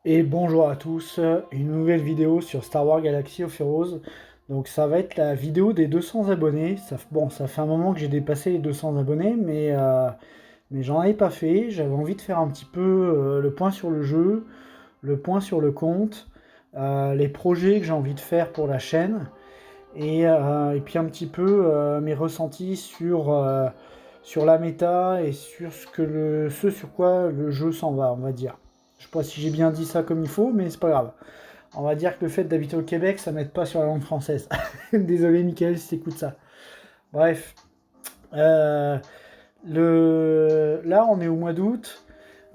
Et bonjour à tous, une nouvelle vidéo sur Star Wars Galaxy of Heroes. Donc ça va être la vidéo des 200 abonnés. Ça fait un moment que j'ai dépassé les 200 abonnés, mais j'en avais pas fait. J'avais envie de faire un petit peu le point sur le jeu, le point sur le compte, les projets que j'ai envie de faire pour la chaîne, et puis un petit peu mes ressentis sur la méta et sur ce sur quoi le jeu s'en va, on va dire. Je sais pas si j'ai bien dit ça comme il faut, mais c'est pas grave. On va dire que le fait d'habiter au Québec, ça m'aide pas sur la langue française. Désolé, Michael, si t'écoutes ça. Bref. Euh, Là, on est au mois d'août,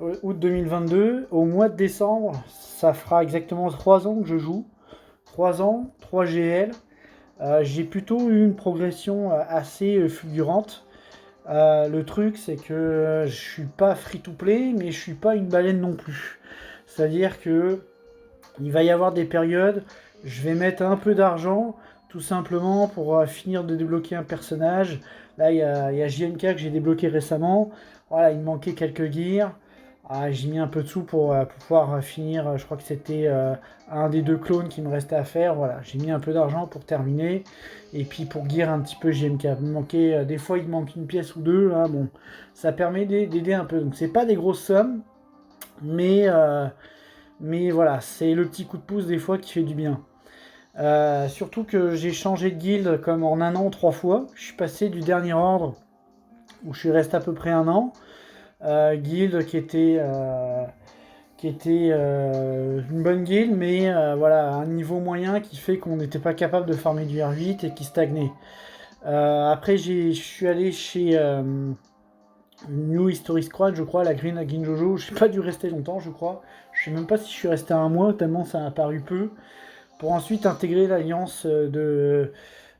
août 2022. Au mois de décembre, ça fera exactement 3 ans que je joue. 3 ans, 3 GL. J'ai plutôt eu une progression assez fulgurante. Le truc, c'est que je suis pas free-to-play, mais je suis pas une baleine non plus. C'est-à-dire que il va y avoir des périodes, je vais mettre un peu d'argent, tout simplement pour finir de débloquer un personnage. Là, il y a JMK que j'ai débloqué récemment. Voilà, il me manquait quelques gears. J'ai mis un peu de sous pour pouvoir finir. Je crois que c'était un des deux clones qui me restait à faire. Voilà, j'ai mis un peu d'argent pour terminer. Et puis pour gear un petit peu JMK. Il me manquait, des fois, il me manque une pièce ou deux. Hein, bon, ça permet d'aider un peu. Donc, c'est pas des grosses sommes, mais, euh, mais voilà, c'est le petit coup de pouce des fois qui fait du bien. Surtout que j'ai changé de guilde comme en un an 3 fois. Je suis passé du dernier ordre où je suis resté à peu près un an. Guilde qui était une bonne guilde, mais voilà, un niveau moyen qui fait qu'on n'était pas capable de farmer du R8 et qui stagnait. Après, je suis allé chez New History Squad, je crois, la Green à Ginjojo. Je n'ai pas dû rester longtemps, je crois. Je sais même pas si je suis resté un mois, tellement ça a paru peu. Pour ensuite intégrer l'alliance des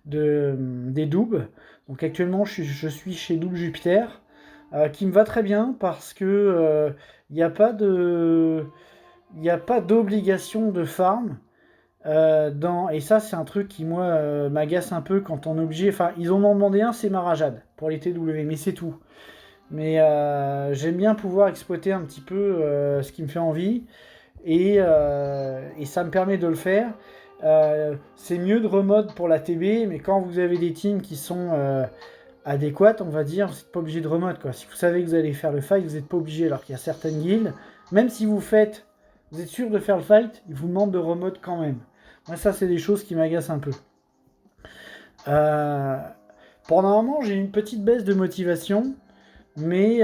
Doubs. Donc actuellement, je suis chez Double Jupiter, qui me va très bien parce que il n'y a pas de, il n'y a pas d'obligation de farm. Et ça, c'est un truc qui, moi, m'agace un peu quand on est obligé. Enfin, ils en ont demandé un, c'est Marajad pour les TW, mais c'est tout. Mais j'aime bien pouvoir exploiter un petit peu ce qui me fait envie et ça me permet de le faire. C'est mieux de remode pour la TB, mais quand vous avez des teams qui sont adéquates, on va dire, vous n'êtes pas obligé de remode, quoi. Si vous savez que vous allez faire le fight, vous n'êtes pas obligé. Alors qu'il y a certaines guildes, même si vous êtes sûr de faire le fight, ils vous demandent de remode quand même. Moi, ça, c'est des choses qui m'agacent un peu. Euh, Pendant un moment, j'ai eu une petite baisse de motivation, mais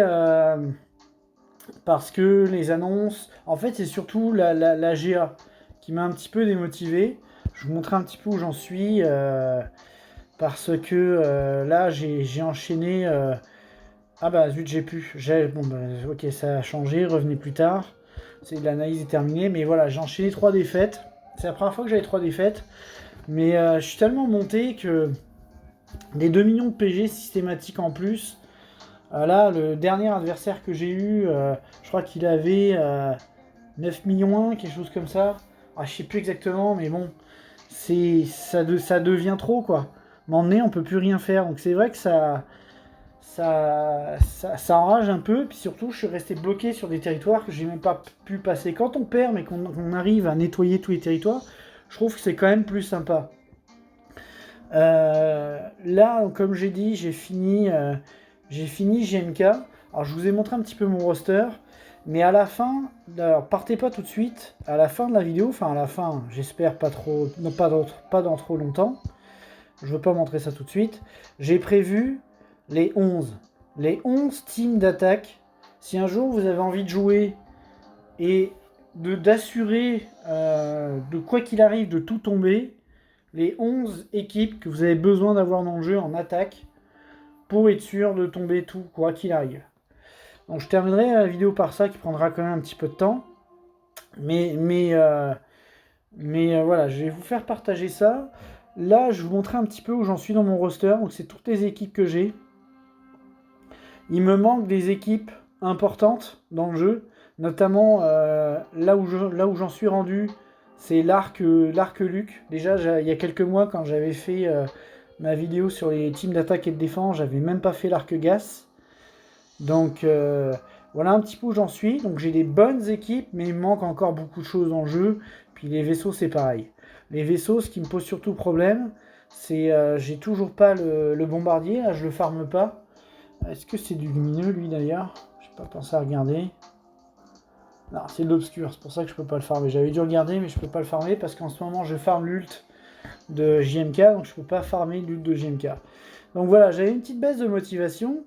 parce que les annonces, en fait, c'est surtout la GA qui m'a un petit peu démotivé. Je vous montrer un petit peu où j'en suis, parce que là, j'ai enchaîné. Ah bah zut, j'ai pu. Bon, bah, ok, ça a changé, revenez plus tard. L'analyse est terminée, mais voilà, j'ai enchaîné 3 défaites. C'est la première fois que j'avais 3 défaites, mais je suis tellement monté que des 2 millions de PG systématiques en plus. Là, le dernier adversaire que j'ai eu, je crois qu'il avait 9 millions 1, quelque chose comme ça. Je sais plus exactement, mais bon, ça devient trop, quoi. À un moment donné, on peut plus rien faire. Donc c'est vrai que ça enrage un peu. Puis surtout, je suis resté bloqué sur des territoires que j'ai même pas pu passer. Quand on perd, mais qu'on arrive à nettoyer tous les territoires, je trouve que c'est quand même plus sympa. Là, comme j'ai dit, j'ai fini GMK. Alors, je vous ai montré un petit peu mon roster. Mais à la fin, alors partez pas tout de suite. À la fin de la vidéo, enfin à la fin, j'espère pas trop, non, pas dans trop longtemps. Je veux pas montrer ça tout de suite. J'ai prévu les 11. Les 11 teams d'attaque. Si un jour vous avez envie de jouer et d'assurer, de quoi qu'il arrive, de tout tomber, les 11 équipes que vous avez besoin d'avoir dans le jeu en attaque pour être sûr de tomber tout, quoi qu'il arrive. Donc je terminerai la vidéo par ça qui prendra quand même un petit peu de temps. Mais voilà, je vais vous faire partager ça. Là, je vais vous montrer un petit peu où j'en suis dans mon roster. Donc c'est toutes les équipes que j'ai. Il me manque des équipes importantes dans le jeu. Notamment là où j'en suis rendu, c'est l'arc Luc. Déjà, il y a quelques mois, quand j'avais fait ma vidéo sur les teams d'attaque et de défense, j'avais même pas fait l'arc Gas. Donc Voilà un petit peu où j'en suis. Donc j'ai des bonnes équipes, mais il me manque encore beaucoup de choses en jeu. Puis les vaisseaux, c'est pareil. Les vaisseaux, ce qui me pose surtout problème, c'est j'ai toujours pas le bombardier. Là, je le farme pas. Est-ce que c'est du lumineux, lui, d'ailleurs? J'ai pas pensé à regarder. Non, c'est de l'obscur, c'est pour ça que je peux pas le farmer. J'avais dû regarder, mais je peux pas le farmer parce qu'en ce moment, je farme l'ult de JMK, donc je peux pas farmer l'ult de JMK. Donc voilà, j'avais une petite baisse de motivation.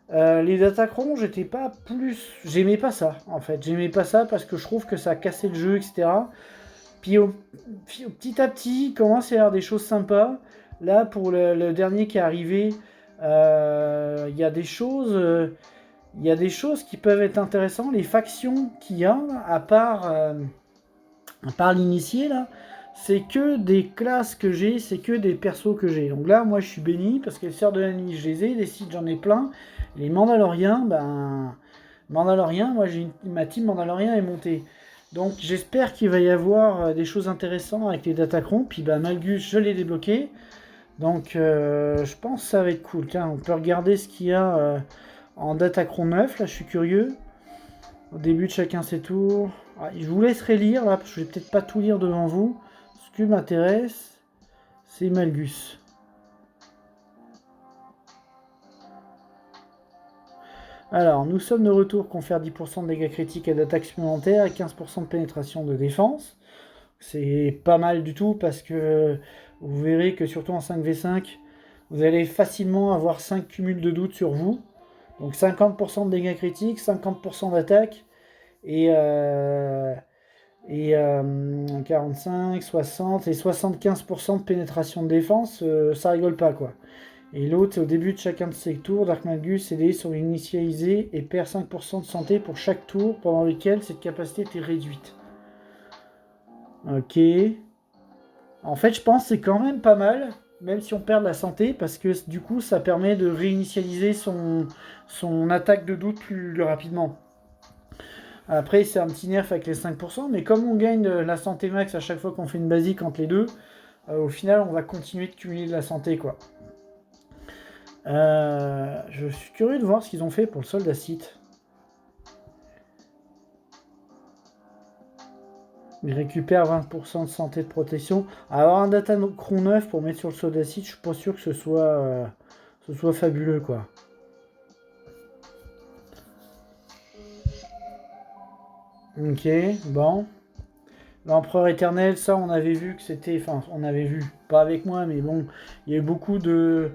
Les Datacrons, j'étais pas plus... J'aimais pas ça, en fait. J'aimais pas ça parce que je trouve que ça a cassé le jeu, etc. Puis petit à petit, il commence à y avoir des choses sympas. Là, pour le dernier qui est arrivé, il y a des choses... il y a des choses qui peuvent être intéressantes. Les factions qu'il y a, à part l'initié, là, c'est que des classes que j'ai, c'est que des persos que j'ai. Donc là, moi, je suis béni parce que les sœurs de la nuit, je les ai, les sites, j'en ai plein. Les Mandaloriens, moi, ma team Mandalorien est montée. Donc j'espère qu'il va y avoir des choses intéressantes avec les Datacrons. Puis Malgus, je l'ai débloqué. Donc je pense que ça va être cool. Tiens, on peut regarder ce qu'il y a en Datacron 9. Là, je suis curieux. Au début de chacun ses tours. Je vous laisserai lire là, parce que je vais peut-être pas tout lire devant vous. Ce qui m'intéresse, c'est Malgus. Alors, nous sommes de retour, confère 10% de dégâts critiques et d'attaque supplémentaire et 15% de pénétration de défense. C'est pas mal du tout parce que vous verrez que surtout en 5v5, vous allez facilement avoir 5 cumuls de doute sur vous. Donc 50% de dégâts critiques, 50% d'attaque et 45, 60 et 75% de pénétration de défense, ça rigole pas quoi. Et l'autre, c'est au début de chacun de ses tours, Dark Malgus est sur initialisé et perd 5% de santé pour chaque tour pendant lequel cette capacité était réduite. Ok. En fait, je pense que c'est quand même pas mal, même si on perd de la santé, parce que du coup, ça permet de réinitialiser son attaque de doute plus rapidement. Après, c'est un petit nerf avec les 5%, mais comme on gagne la santé max à chaque fois qu'on fait une basique entre les deux, au final, on va continuer de cumuler de la santé, quoi. Je suis curieux de voir ce qu'ils ont fait pour le soldat site. Il récupère 20% de santé de protection. Avoir un Datacron 9 pour mettre sur le soldat site, je suis pas sûr que ce soit fabuleux, quoi. Ok, bon. L'Empereur éternel, ça on avait vu que c'était... Enfin, on avait vu, pas avec moi, mais bon, il y a eu beaucoup de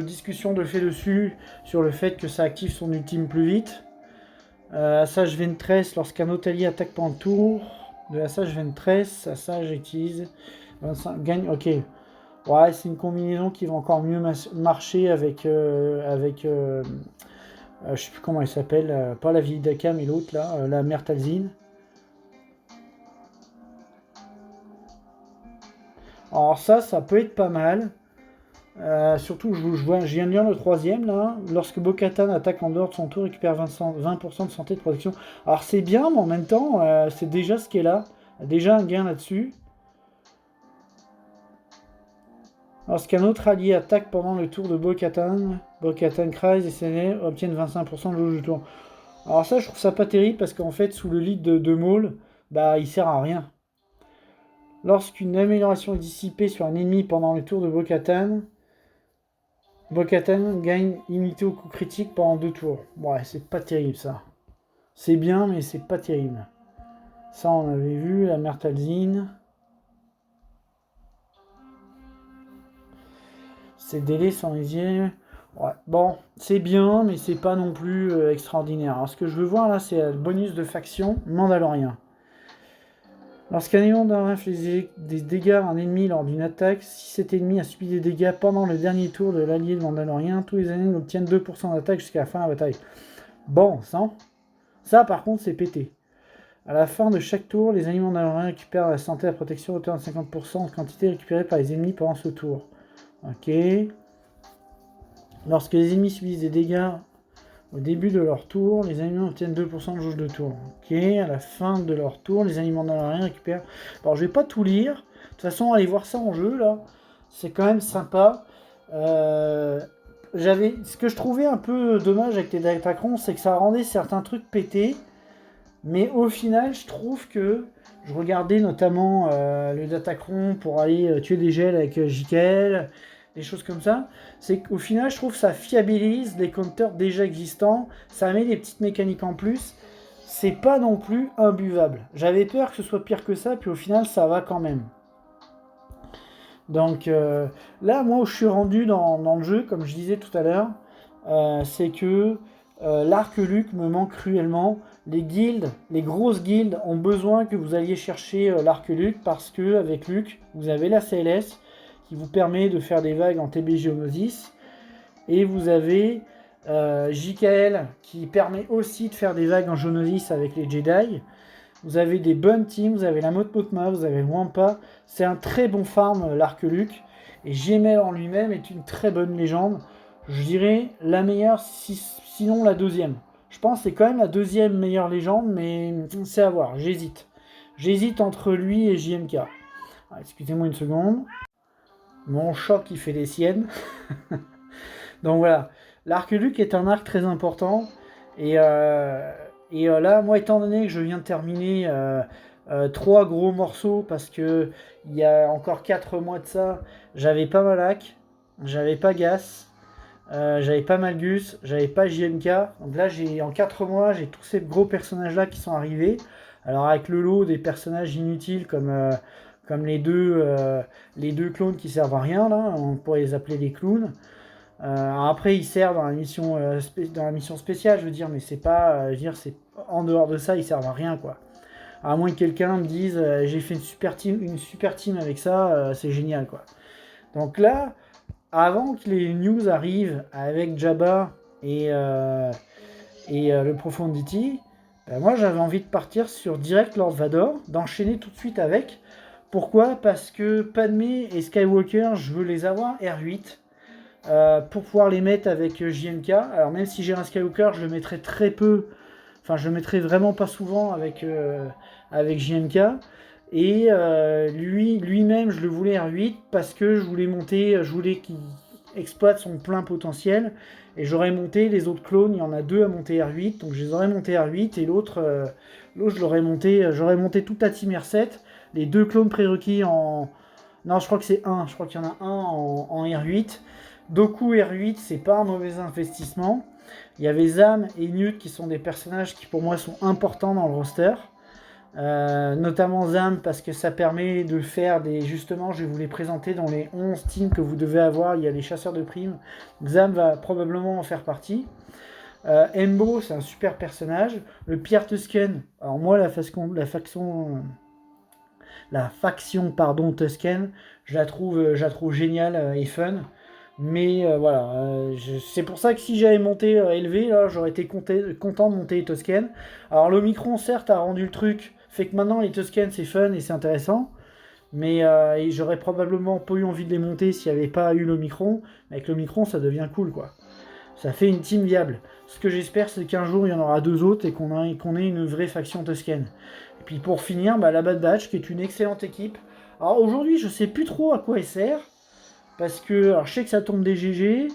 discussions de fait dessus, sur le fait que ça active son ultime plus vite. Assage Ventress, lorsqu'un Otali attaque pendant le tour, de Assage Ventress, Assage utilise 25, gagne, ok. Ouais, c'est une combinaison qui va encore mieux marcher avec... je sais plus comment elle s'appelle, pas la vieille Daka, mais l'autre là, la mère Talzine. Alors ça peut être pas mal. Surtout, je viens de lire le troisième là. Lorsque Bo-Katan attaque en dehors de son tour, récupère 20% de santé de protection. Alors c'est bien, mais en même temps, c'est déjà ce qui est là. Déjà un gain là-dessus. Lorsqu'un autre allié attaque pendant le tour de Bo-Katan, Bo-Katan Kreis et Séné obtiennent 25% de jauge du tour. Alors ça, je trouve ça pas terrible parce qu'en fait, sous le lead de Maul, il sert à rien. Lorsqu'une amélioration est dissipée sur un ennemi pendant le tour de Bo-Katan, Bo-Katan gagne immunité au coup critique pendant 2 tours. Ouais, c'est pas terrible ça. C'est bien, mais c'est pas terrible. Ça, on avait vu, la mère Talzine. Ces délais sont les yeux. Ouais, bon, c'est bien, mais c'est pas non plus extraordinaire. Alors, ce que je veux voir là, c'est le bonus de faction Mandalorien. Lorsqu'un Mandalorien fait des dégâts à un ennemi lors d'une attaque, si cet ennemi a subi des dégâts pendant le dernier tour de l'allié de Mandalorien, tous les ennemis obtiennent 2% d'attaque jusqu'à la fin de la bataille. Bon, ça par contre, c'est pété. À la fin de chaque tour, les ennemis Mandaloriens récupèrent la santé et la protection à hauteur de 50% de quantité récupérée par les ennemis pendant ce tour. Ok. Lorsque les ennemis subissent des dégâts au début de leur tour, les ennemis obtiennent 2% de jauge de tour. Ok, à la fin de leur tour, les ennemis Mandaloriens récupèrent... Alors, je vais pas tout lire. De toute façon, allez voir ça en jeu, là. C'est quand même sympa. Ce que je trouvais un peu dommage avec les Datacrons, c'est que ça rendait certains trucs pétés. Mais au final, je trouve que je regardais notamment le Datacron pour aller tuer des gels avec JKL, des choses comme ça. C'est qu'au final, je trouve que ça fiabilise les counters déjà existants. Ça met des petites mécaniques en plus. C'est pas non plus imbuvable. J'avais peur que ce soit pire que ça, puis au final, ça va quand même. Donc là, moi, où je suis rendu dans le jeu, comme je disais tout à l'heure, c'est que l'arc Luc me manque cruellement. Les guildes, les grosses guildes, ont besoin que vous alliez chercher l'arc Luc parce que avec Luc, vous avez la CLS qui vous permet de faire des vagues en TB Geonosis et vous avez JKL qui permet aussi de faire des vagues en Geonosis avec les Jedi. Vous avez des bonnes teams, vous avez la Motma, vous avez le Wampa. C'est un très bon farm, l'arc Luc. Et GML en lui-même est une très bonne légende. Je dirais la meilleure, sinon la deuxième. Je pense que c'est quand même la deuxième meilleure légende, mais c'est à voir, j'hésite. J'hésite entre lui et JMK. Ah, excusez-moi une seconde. Mon chat qui fait des siennes. Donc voilà, l'arc Luc est un arc très important. Et là, moi, étant donné que je viens de terminer 3 gros morceaux, parce que il y a encore 4 mois de ça, j'avais pas Malak, j'avais pas Gas, j'avais pas Malgus, j'avais pas JMK. Donc là, en 4 mois, j'ai tous ces gros personnages-là qui sont arrivés. Alors avec le lot des personnages inutiles comme les deux clones qui servent à rien, là, on pourrait les appeler des clowns. Après, il sert dans la mission spéciale, je veux dire, mais c'est pas, je veux dire, c'est en dehors de ça, ils servent à rien, quoi. À moins que quelqu'un me dise, j'ai fait une super team avec ça, c'est génial, quoi. Donc là, avant que les news arrivent avec Jabba et le Profundity, moi j'avais envie de partir sur direct Lord Vador, d'enchaîner tout de suite avec. Pourquoi? Parce que Padmé et Skywalker, je veux les avoir R8. Pour pouvoir les mettre avec JMK. Alors même si j'ai un Skywalker, je le mettrai très peu. Enfin, je le mettrai vraiment pas souvent avec JMK. Et lui-même, je le voulais R8 parce que je voulais qu'il exploite son plein potentiel. Et j'aurais monté les autres clones, il y en a 2 à monter R8, donc je les aurais montés R8 et l'autre, j'aurais monté toute la team R7. Les 2 clones prérequis en. Non, je crois que c'est un. Je crois qu'il y en a un en R8. Doku R8, c'est pas un mauvais investissement. Il y avait Zam et Newt qui sont des personnages qui pour moi sont importants dans le roster. Notamment Zam parce que ça permet de faire des... Justement, je vais vous les présenter dans les 11 teams que vous devez avoir. Il y a les chasseurs de primes. Zam va probablement en faire partie. Embo, c'est un super personnage. Le Pierre Tusken, alors moi la faction Tusken, je la trouve géniale et fun. Mais voilà, c'est pour ça que si j'avais monté élevé, là, j'aurais été content de monter les Tusken. Alors l'Omicron, certes, a rendu le truc, fait que maintenant les Tusken c'est fun et c'est intéressant. Mais j'aurais probablement pas eu envie de les monter s'il n'y avait pas eu l'Omicron. Mais avec l'Omicron, ça devient cool, quoi. Ça fait une team viable. Ce que j'espère, c'est qu'un jour, il y en aura 2 autres et qu'on ait une vraie faction Tusken. Et puis pour finir, la Bad Batch, qui est une excellente équipe. Alors aujourd'hui, je sais plus trop à quoi elle sert. Parce que, alors je sais que ça tombe des GG,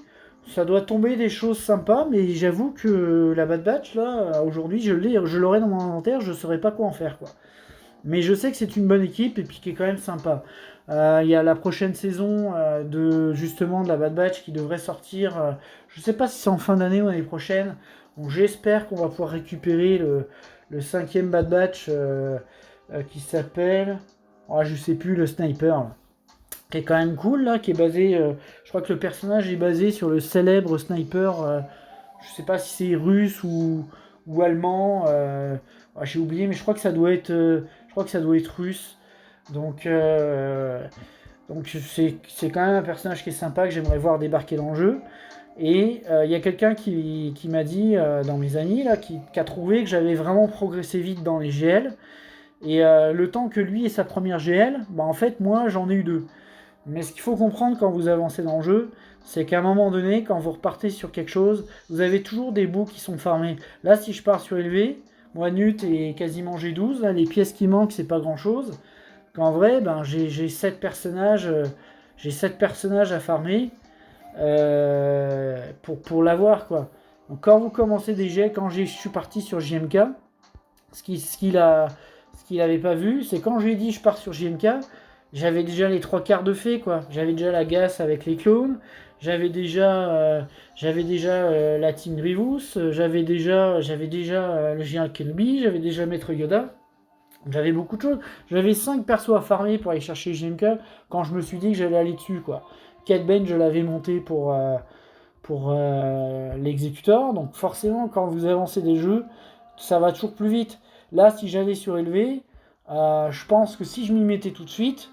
ça doit tomber des choses sympas, mais j'avoue que la Bad Batch, là, aujourd'hui, je l'aurai dans mon inventaire, je ne saurais pas quoi en faire, quoi. Mais je sais que c'est une bonne équipe et puis qui est quand même sympa. Il y a la prochaine saison justement de la Bad Batch qui devrait sortir. Je ne sais pas si c'est en fin d'année ou l'année prochaine. Bon, j'espère qu'on va pouvoir récupérer le 5e Bad Batch qui s'appelle... Oh, je sais plus, le sniper, là. Qui est quand même cool, là, qui est basé... je crois que le personnage est basé sur le célèbre sniper... je sais pas si c'est russe ou allemand. J'ai oublié, mais je crois que ça doit être... russe. Donc c'est quand même un personnage qui est sympa, que j'aimerais voir débarquer dans le jeu. Et il y a quelqu'un qui m'a dit, dans mes amis, là, qui a trouvé que j'avais vraiment progressé vite dans les GL. Et le temps que lui ait sa première GL, en fait, moi, j'en ai eu 2. Mais ce qu'il faut comprendre quand vous avancez dans le jeu, c'est qu'à un moment donné, quand vous repartez sur quelque chose, vous avez toujours des bouts qui sont farmés. Là, si je pars sur élevé, moi, Nut est quasiment G12. Là, les pièces qui manquent, c'est pas grand-chose. Qu'en vrai, j'ai 7 personnages à farmer. pour l'avoir, quoi. Donc quand vous commencez des GL, quand je suis parti sur JMK, ce qu'il avait pas vu, c'est quand je lui ai dit je pars sur JMK, j'avais déjà les trois quarts de fait, quoi. J'avais déjà la Gas avec les clones, j'avais déjà la Team Grievous, j'avais déjà le général Kenobi, j'avais déjà Maître Yoda. J'avais beaucoup de choses. J'avais 5 persos à farmer pour aller chercher JMK quand je me suis dit que j'allais aller dessus, quoi. Cat Bane, je l'avais monté pour l'exécuteur. Donc forcément, quand vous avancez des jeux, ça va toujours plus vite. Là, si j'allais surélever, je pense que si je m'y mettais tout de suite,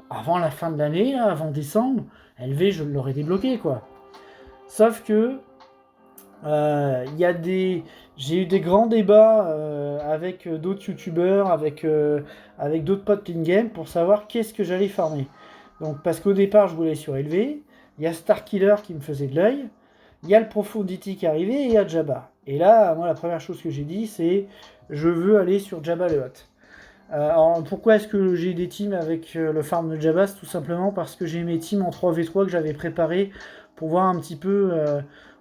avant la fin de l'année, avant décembre, élevé, je l'aurais débloqué, quoi. Sauf que j'ai eu des grands débats avec d'autres youtubeurs, avec d'autres potes in-game pour savoir qu'est-ce que j'allais farmer. Donc, parce qu'au départ, je voulais surélever. Il y a Starkiller qui me faisait de l'œil. Il y a le Profundity qui arrivait et il y a Jabba. Et là, moi, la première chose que j'ai dit, c'est je veux aller sur Jabba le Hutt. Alors, pourquoi est-ce que j'ai des teams avec le farm de Jabba? C'est tout simplement parce que j'ai mes teams en 3v3 que j'avais préparés pour voir un petit peu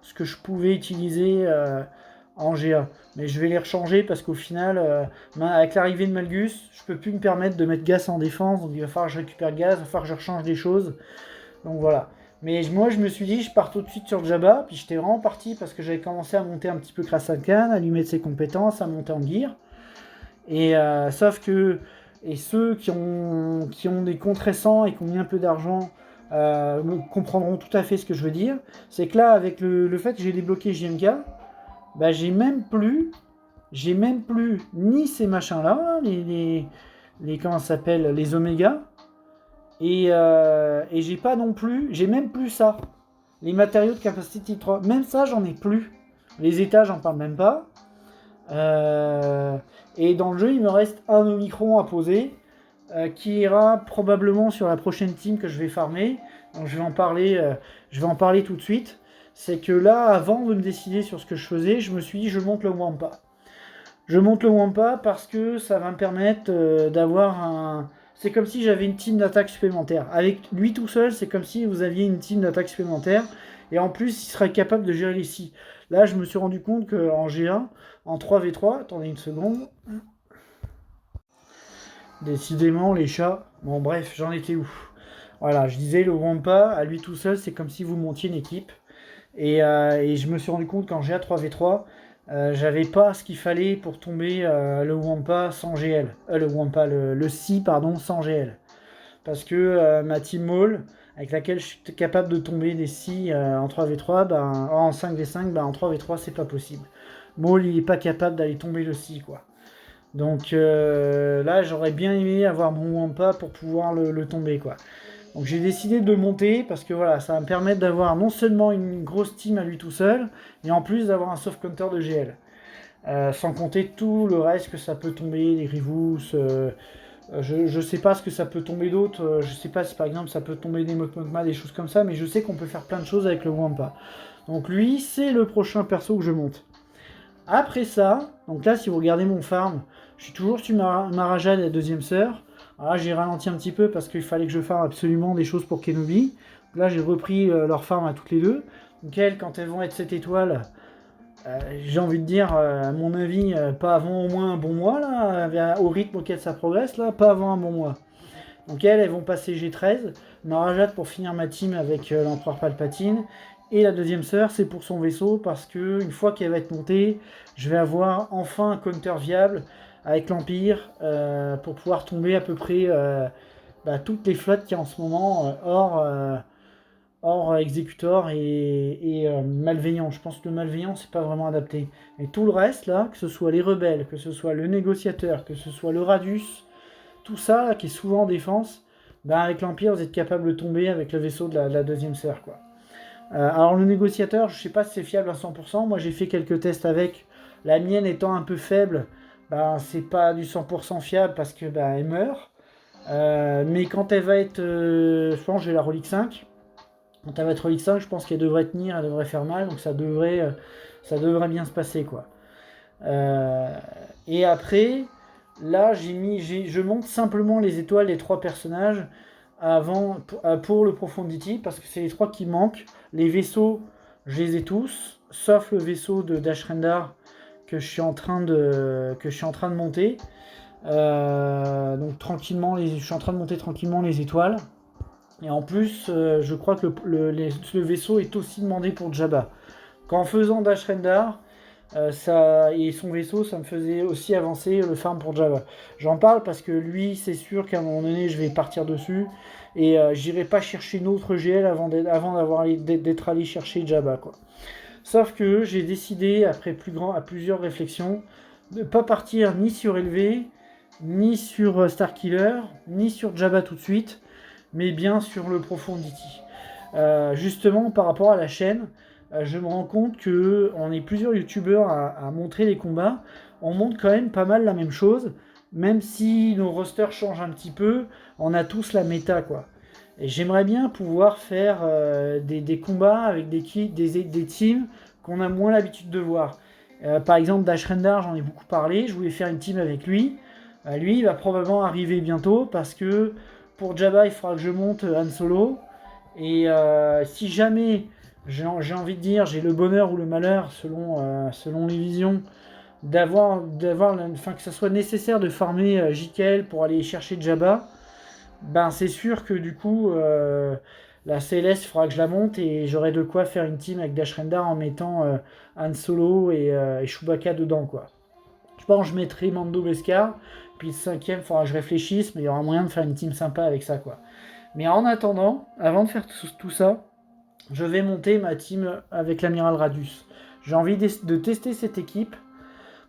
ce que je pouvais utiliser en GA. Mais je vais les rechanger parce qu'au final, avec l'arrivée de Malgus, je peux plus me permettre de mettre Gas en défense. Donc il va falloir que je récupère Gas, il va falloir que je rechange des choses. Donc voilà. Mais moi, je me suis dit, je pars tout de suite sur Jabba. Puis j'étais vraiment parti parce que j'avais commencé à monter un petit peu Krasan Khan, à lui mettre ses compétences, à monter en gear. Et sauf que ceux qui ont des comptes récents et qui ont mis un peu d'argent comprendront tout à fait ce que je veux dire. C'est que là, avec le fait que j'ai débloqué JMK, bah, j'ai même plus ni ces machins-là, les comment ça s'appelle, les Oméga, et j'ai pas non plus, j'ai même plus ça. Les matériaux de Capacity 3, même ça, j'en ai plus. Les états, j'en parle même pas. Et dans le jeu, il me reste un Omicron à poser, qui ira probablement sur la prochaine team que je vais farmer. Donc je vais en parler tout de suite. C'est que là, avant de me décider sur ce que je faisais, je me suis dit je monte le Wampa. Je monte le Wampa parce que ça va me permettre d'avoir un... C'est comme si j'avais une team d'attaque supplémentaire. Avec lui tout seul, c'est comme si vous aviez une team d'attaque supplémentaire. Et en plus, il serait capable de gérer les scies. Là, je me suis rendu compte qu'en G1, en 3v3, attendez une seconde. Décidément, les chats. Bon, bref, j'en étais où? Voilà, je disais, le Wampa, à lui tout seul, c'est comme si vous montiez une équipe. Et je me suis rendu compte qu'en GA 3v3, j'avais pas ce qu'il fallait pour tomber le Wampa sans GL. Le Wampa, le Si, pardon, sans GL. Parce que ma team Maul, avec laquelle je suis capable de tomber des Si en 3v3, ben, en 5v5, ben, en 3v3, c'est pas possible. Maul, il est pas capable d'aller tomber le Si, quoi. Donc là, j'aurais bien aimé avoir mon Wampa pour pouvoir le tomber, quoi. Donc j'ai décidé de monter parce que voilà, ça va me permettre d'avoir non seulement une grosse team à lui tout seul, mais en plus d'avoir un soft counter de GL. Sans compter tout le reste que ça peut tomber, les Grievous, je sais pas ce que ça peut tomber d'autre, je sais pas si par exemple ça peut tomber des Mokmokma, des choses comme ça, mais je sais qu'on peut faire plein de choses avec le Wampa. Donc lui, c'est le prochain perso que je monte. Après ça, donc là si vous regardez mon farm, je suis toujours sur Marajad et la deuxième sœur. Alors là j'ai ralenti un petit peu parce qu'il fallait que je farme absolument des choses pour Kenobi. Là j'ai repris leur farm à toutes les deux. Donc elles, quand elles vont être 7 étoiles, j'ai envie de dire, à mon avis, pas avant au moins un bon mois, là, au rythme auquel ça progresse, là, pas avant un bon mois. Donc elles vont passer G13. Marajat pour finir ma team avec l'empereur Palpatine. Et la deuxième sœur, c'est pour son vaisseau, parce que une fois qu'elle va être montée, je vais avoir enfin un counter viable avec l'Empire pour pouvoir tomber à peu près toutes les flottes qu'il y a en ce moment, hors Executor et Malveillant. Je pense que le Malveillant, c'est pas vraiment adapté. Et tout le reste, là, que ce soit les rebelles, que ce soit le négociateur, que ce soit le Radius, tout ça, là, qui est souvent en défense, avec l'Empire, vous êtes capable de tomber avec le vaisseau de la deuxième sœur, quoi. Alors le négociateur, je sais pas si c'est fiable à 100%. Moi j'ai fait quelques tests avec. La mienne étant un peu faible, c'est pas du 100% fiable parce que elle meurt. Mais quand elle va être, je pense que j'ai la relique 5. Quand elle va être relique 5, je pense qu'elle devrait tenir, elle devrait faire mal, donc ça devrait bien se passer, quoi. Et après, là je monte simplement les étoiles des 3 personnages pour le Profundity, parce que c'est les 3 qui manquent. Les vaisseaux, je les ai tous, sauf le vaisseau de Dashrendar que je suis en train de monter. Donc tranquillement, je suis en train de monter tranquillement les étoiles. Et en plus, je crois que le vaisseau est aussi demandé pour Jabba. Qu'en faisant Dashrendar, et son vaisseau, ça me faisait aussi avancer le farm pour Jabba. J'en parle parce que lui, c'est sûr qu'à un moment donné, je vais partir dessus. Et j'irai pas chercher une autre GL avant d'être allé chercher Jabba, quoi. Sauf que j'ai décidé, après plusieurs réflexions, de ne pas partir ni sur LV, ni sur Starkiller, ni sur Jabba tout de suite, mais bien sur le Profundity. Justement, par rapport à la chaîne, je me rends compte qu'on est plusieurs youtubeurs à montrer les combats. On montre quand même pas mal la même chose, même si nos rosters changent un petit peu, on a tous la méta, quoi. Et j'aimerais bien pouvoir faire des combats avec des teams qu'on a moins l'habitude de voir. Par exemple, Dashrendar, j'en ai beaucoup parlé, je voulais faire une team avec lui. Lui, il va probablement arriver bientôt parce que pour Jabba, il faudra que je monte Han Solo. Et si jamais, j'ai envie de dire, j'ai le bonheur ou le malheur, selon les visions, que ça soit nécessaire de farmer JKL pour aller chercher Jabba, ben c'est sûr que du coup, la CLS, il faudra que je la monte et j'aurai de quoi faire une team avec Dashrendar en mettant Han Solo et Chewbacca dedans, quoi. Je pense que je mettrai Mando Beskar, puis le 5ème, il faudra que je réfléchisse, mais il y aura moyen de faire une team sympa avec ça, quoi. Mais en attendant, avant de faire tout ça, je vais monter ma team avec l'amiral Radius. J'ai envie de tester cette équipe,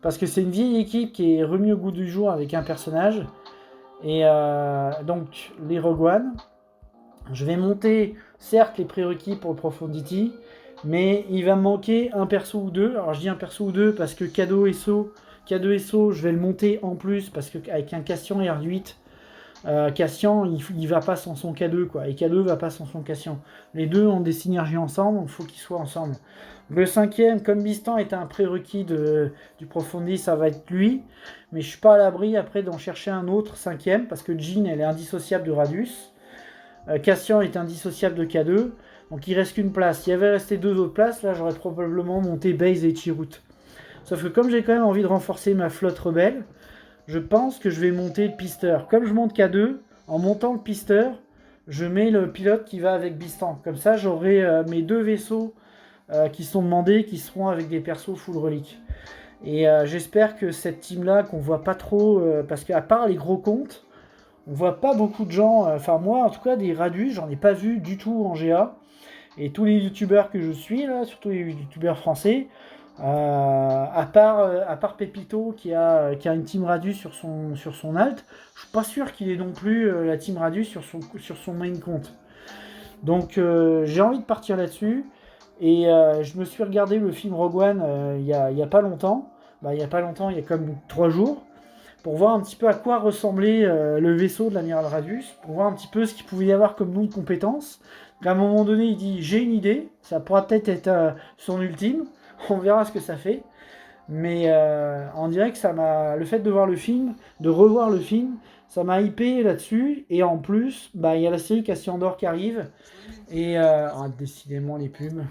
parce que c'est une vieille équipe qui est remise au goût du jour avec un personnage. Et donc, les Rogue One. Je vais monter, certes, les prérequis pour le Profundity, mais il va me manquer un perso ou deux. Alors, je dis un perso ou deux parce que K2SO, je vais le monter en plus, parce qu'avec un Cassian R8, Cassian, il va pas sans son K2, quoi. Et K2 va pas sans son Cassian. Les deux ont des synergies ensemble, donc il faut qu'ils soient ensemble. Le 5ème, comme Bistan est un prérequis du Profondi, ça va être lui. Mais je suis pas à l'abri après d'en chercher un autre 5ème, parce que Jean, elle est indissociable de Radius. Cassian est indissociable de K2. Donc il reste qu'une place. S'il y avait resté 2 autres places, là j'aurais probablement monté Baze et Chirrut. Sauf que comme j'ai quand même envie de renforcer ma flotte rebelle, je pense que je vais monter le pisteur. Comme je monte K2, en montant le pisteur, je mets le pilote qui va avec Bistan. Comme ça, j'aurai mes 2 vaisseaux qui sont demandés, qui seront avec des persos full relique. Et j'espère que cette team-là, qu'on voit pas trop, parce qu'à part les gros comptes, on voit pas beaucoup de gens, enfin moi en tout cas, des Radus, j'en ai pas vu du tout en GA. Et tous les youtubeurs que je suis, là, surtout les youtubeurs français, à part Pepito qui a une team Radius sur son alt, je suis pas sûr qu'il ait non plus la team Radius sur son main compte. Donc j'ai envie de partir là-dessus. Et je me suis regardé le film Rogue One il y a pas longtemps. Il y a comme 3 jours. Pour voir un petit peu à quoi ressemblait le vaisseau de l'amiral Radius. Pour voir un petit peu ce qu'il pouvait y avoir comme nom de compétences. À un moment donné, il dit j'ai une idée. Ça pourra peut-être être son ultime. On verra ce que ça fait. Mais on dirait que le fait de voir le film, de revoir le film, ça m'a hypé là-dessus. Et en plus, il y a la série Cassian Andor qui arrive. Et décidément les pubs.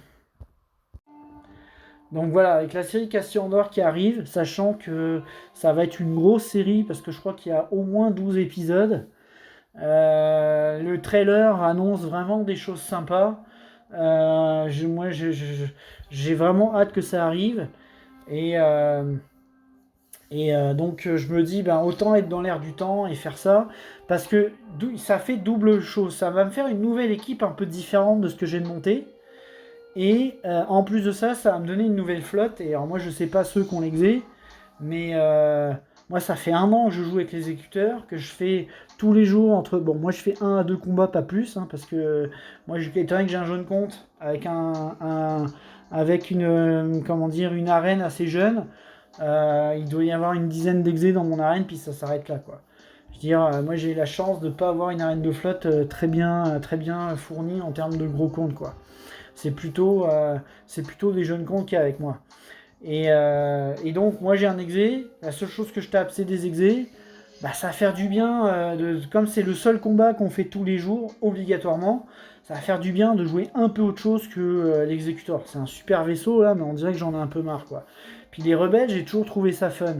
Donc voilà, avec la série Cassian Andor qui arrive, sachant que ça va être une grosse série, parce que je crois qu'il y a au moins 12 épisodes. Le trailer annonce vraiment des choses sympas. Moi, j'ai vraiment hâte que ça arrive. Et donc je me dis, autant être dans l'air du temps et faire ça, parce que ça fait double chose. Ça va me faire une nouvelle équipe un peu différente de ce que j'ai de monter. Et en plus de ça, ça va me donner une nouvelle flotte. Et alors moi, je sais pas ceux qui ont l'exé, mais moi, ça fait 1 an que je joue avec les exécuteurs, que je fais tous les jours moi, je fais 1 à 2 combats, pas plus, hein, parce que moi, étant donné que j'ai un jeune compte avec avec une arène assez jeune, il doit y avoir une dizaine d'exés dans mon arène, puis ça s'arrête là, quoi. Je veux dire, moi, j'ai la chance de pas avoir une arène de flotte très bien fournie en termes de gros comptes, quoi. C'est plutôt des jeunes comptes qu'il y a avec moi. Et donc, moi, j'ai un exé. La seule chose que je tape, c'est des exés. bah, ça va faire du bien, comme c'est le seul combat qu'on fait tous les jours, obligatoirement, ça va faire du bien de jouer un peu autre chose que l'exécuteur. C'est un super vaisseau là, mais on dirait que j'en ai un peu marre quoi. Puis les rebelles, j'ai toujours trouvé ça fun.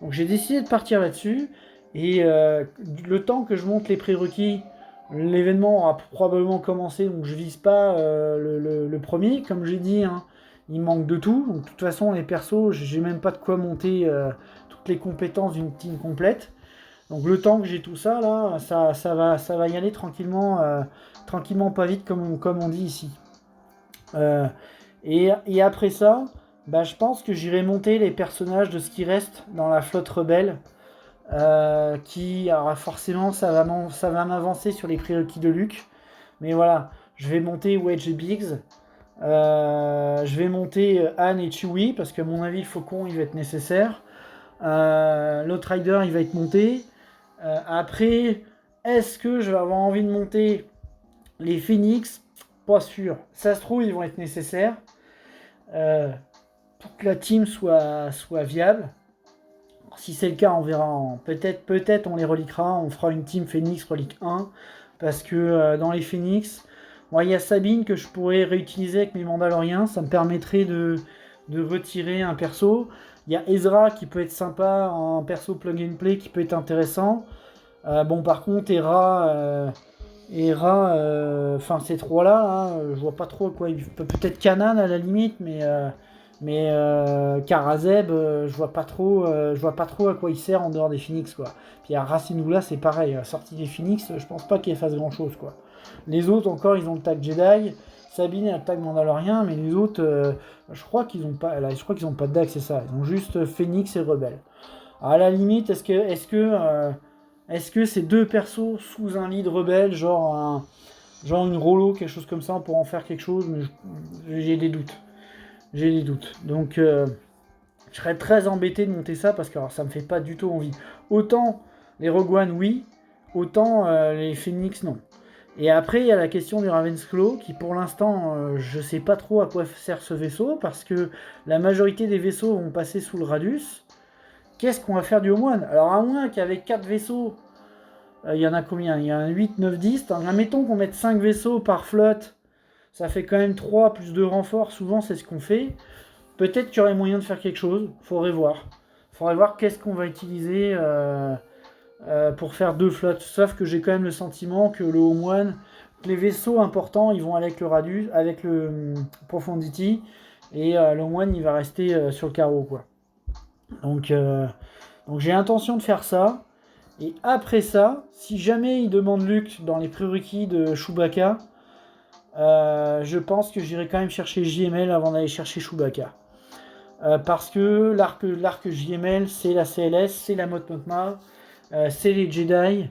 Donc j'ai décidé de partir là-dessus, et le temps que je monte les prérequis, l'événement aura probablement commencé, donc je vise pas le premier, comme j'ai dit, hein, il manque de tout. Donc de toute façon les persos, j'ai même pas de quoi monter toutes les compétences d'une team complète. Donc le temps que j'ai tout ça là, ça va y aller tranquillement, tranquillement pas vite comme on dit ici. Euh, et après ça, bah, je pense que j'irai monter les personnages de ce qui reste dans la flotte rebelle. Alors forcément, ça va m'avancer sur les prérequis de Luke. Mais voilà, je vais monter Wedge et Biggs. Je vais monter Han et Chewie, parce que à mon avis, le Faucon, il va être nécessaire. L'Outrider, il va être monté. Après, est-ce que je vais avoir envie de monter les Phoenix? Pas sûr. Ça se trouve, ils vont être nécessaires euh, pour que la team soit viable. Si c'est le cas, on verra. Peut-être on les reliquera. On fera une team Phoenix relique 1. Parce que dans les Phoenix, bon, il y a Sabine que je pourrais réutiliser avec mes Mandaloriens. Ça me permettrait de retirer un perso. Il y a Ezra qui peut être sympa en perso plug and play, qui peut être intéressant. Bon, par contre, enfin ces trois-là, hein, je vois pas trop à quoi. Peut-être Kanan à la limite, mais Karazeb, je vois pas trop à quoi il sert en dehors des Phoenix, quoi. Puis à Racinula, c'est pareil, sortie des Phoenix, je pense pas qu'il fasse grand-chose, quoi. Les autres encore, ils ont le tag Jedi. Sabine a le tag Mandalorien, mais les autres, je crois qu'ils ont pas, là, je crois qu'ils ont pas de tag, c'est ça. Ils ont juste Phoenix et Rebelle. À la limite, est-ce que ces deux persos sous un lead rebelle, genre une Rollo, quelque chose comme ça, pour en faire quelque chose, mais j'ai des doutes. J'ai des doutes. Donc, je serais très embêté de monter ça parce que alors, ça me fait pas du tout envie. Autant les Rogue One, oui, autant les Phoenix, non. Et après, il y a la question du Ravensclaw qui, pour l'instant, je sais pas trop à quoi sert ce vaisseau parce que la majorité des vaisseaux vont passer sous le Radius. Qu'est-ce qu'on va faire du Homeone? Alors, à moins qu'avec 4 vaisseaux, il y en a combien? Il y en a 8, 9, 10. Admettons qu'on mette 5 vaisseaux par flotte. Ça fait quand même 3 plus 2 renforts. Souvent, c'est ce qu'on fait. Peut-être qu'il y aurait moyen de faire quelque chose. Faudrait voir. Faudrait voir qu'est-ce qu'on va utiliser pour faire 2 flottes. Sauf que j'ai quand même le sentiment que le Home One, les vaisseaux importants, ils vont aller avec le Radius, avec le Profundity. Et le Home One, il va rester sur le carreau, quoi. Donc j'ai intention de faire ça. Et après ça, si jamais il demande Luke dans les prérequis de Chewbacca, je pense que j'irai quand même chercher JML avant d'aller chercher Chewbacca. Parce que l'arc JML, c'est la CLS, c'est la Mot Mothma, c'est les Jedi,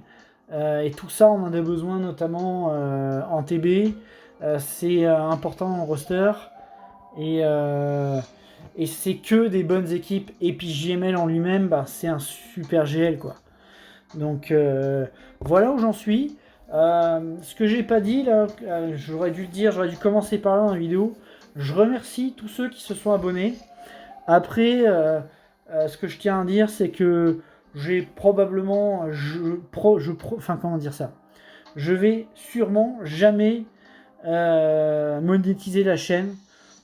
et tout ça on en a besoin notamment en TB. C'est important en roster, et, et c'est que des bonnes équipes. Et puis JML en lui-même, bah, c'est un super GL, quoi. Donc voilà où j'en suis. Ce que j'ai pas dit là, j'aurais dû le dire, j'aurais dû commencer par là dans la vidéo. Je remercie tous ceux qui se sont abonnés. Après, ce que je tiens à dire, c'est que j'ai probablement, enfin comment dire ça, je vais sûrement jamais monétiser la chaîne.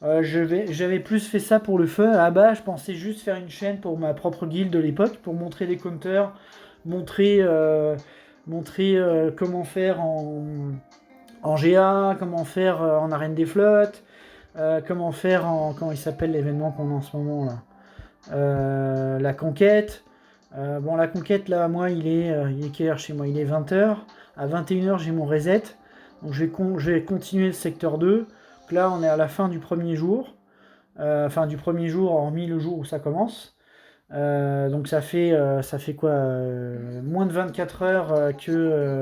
J'avais plus fait ça pour le fun. À la base, je pensais juste faire une chaîne pour ma propre guilde de l'époque, pour montrer les counters, montrer comment faire en GA, comment faire en arène des flottes, comment faire en... Comment il s'appelle l'événement qu'on a en ce moment là, la conquête. Bon, la conquête là, moi, il est quelle heure chez moi? Il est 20h. À 21h, j'ai mon reset. Donc je vais continuer le secteur 2. Donc là, on est à la fin du premier jour. Enfin, du premier jour, hormis le jour où ça commence. Donc ça fait quoi, moins de 24 heures que...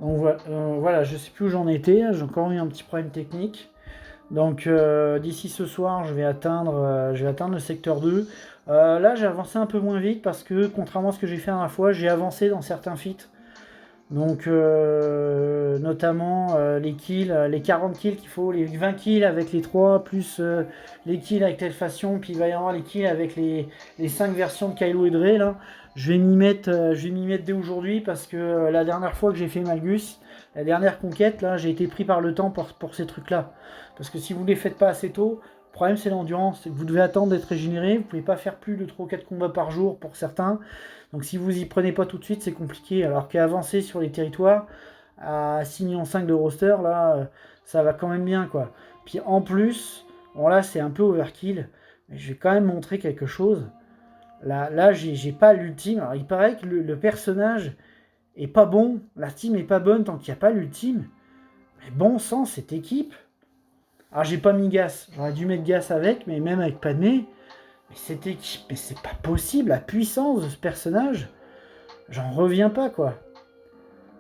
Donc voilà, je sais plus où j'en étais, j'ai encore eu un petit problème technique. Donc d'ici ce soir, je vais atteindre le secteur 2. Là, j'ai avancé un peu moins vite parce que, contrairement à ce que j'ai fait la dernière fois, j'ai avancé dans certains feats. Donc, notamment les kills, les 40 kills qu'il faut, les 20 kills avec les 3, plus les kills avec telle façon, puis il va y avoir les kills avec les 5 versions de Kylo et Dre, là. Je vais m'y mettre dès aujourd'hui, parce que la dernière fois que j'ai fait Malgus, la dernière conquête, là, j'ai été pris par le temps pour ces trucs-là. Parce que si vous ne les faites pas assez tôt, le problème c'est l'endurance, c'est que vous devez attendre d'être régénéré, vous pouvez pas faire plus de 3 ou 4 combats par jour pour certains. Donc si vous y prenez pas tout de suite, c'est compliqué. Alors qu'avancer sur les territoires, à 6,5 millions de roster, là, ça va quand même bien, quoi. Puis en plus, bon là c'est un peu overkill, mais je vais quand même montrer quelque chose. Là j'ai pas l'ultime. Alors il paraît que le personnage est pas bon, la team est pas bonne tant qu'il n'y a pas l'ultime. Mais bon sang, cette équipe. Alors j'ai pas mis Gas, j'aurais dû mettre Gas avec, mais même avec Padmé. Mais cette équipe, mais c'est pas possible, la puissance de ce personnage. J'en reviens pas, quoi.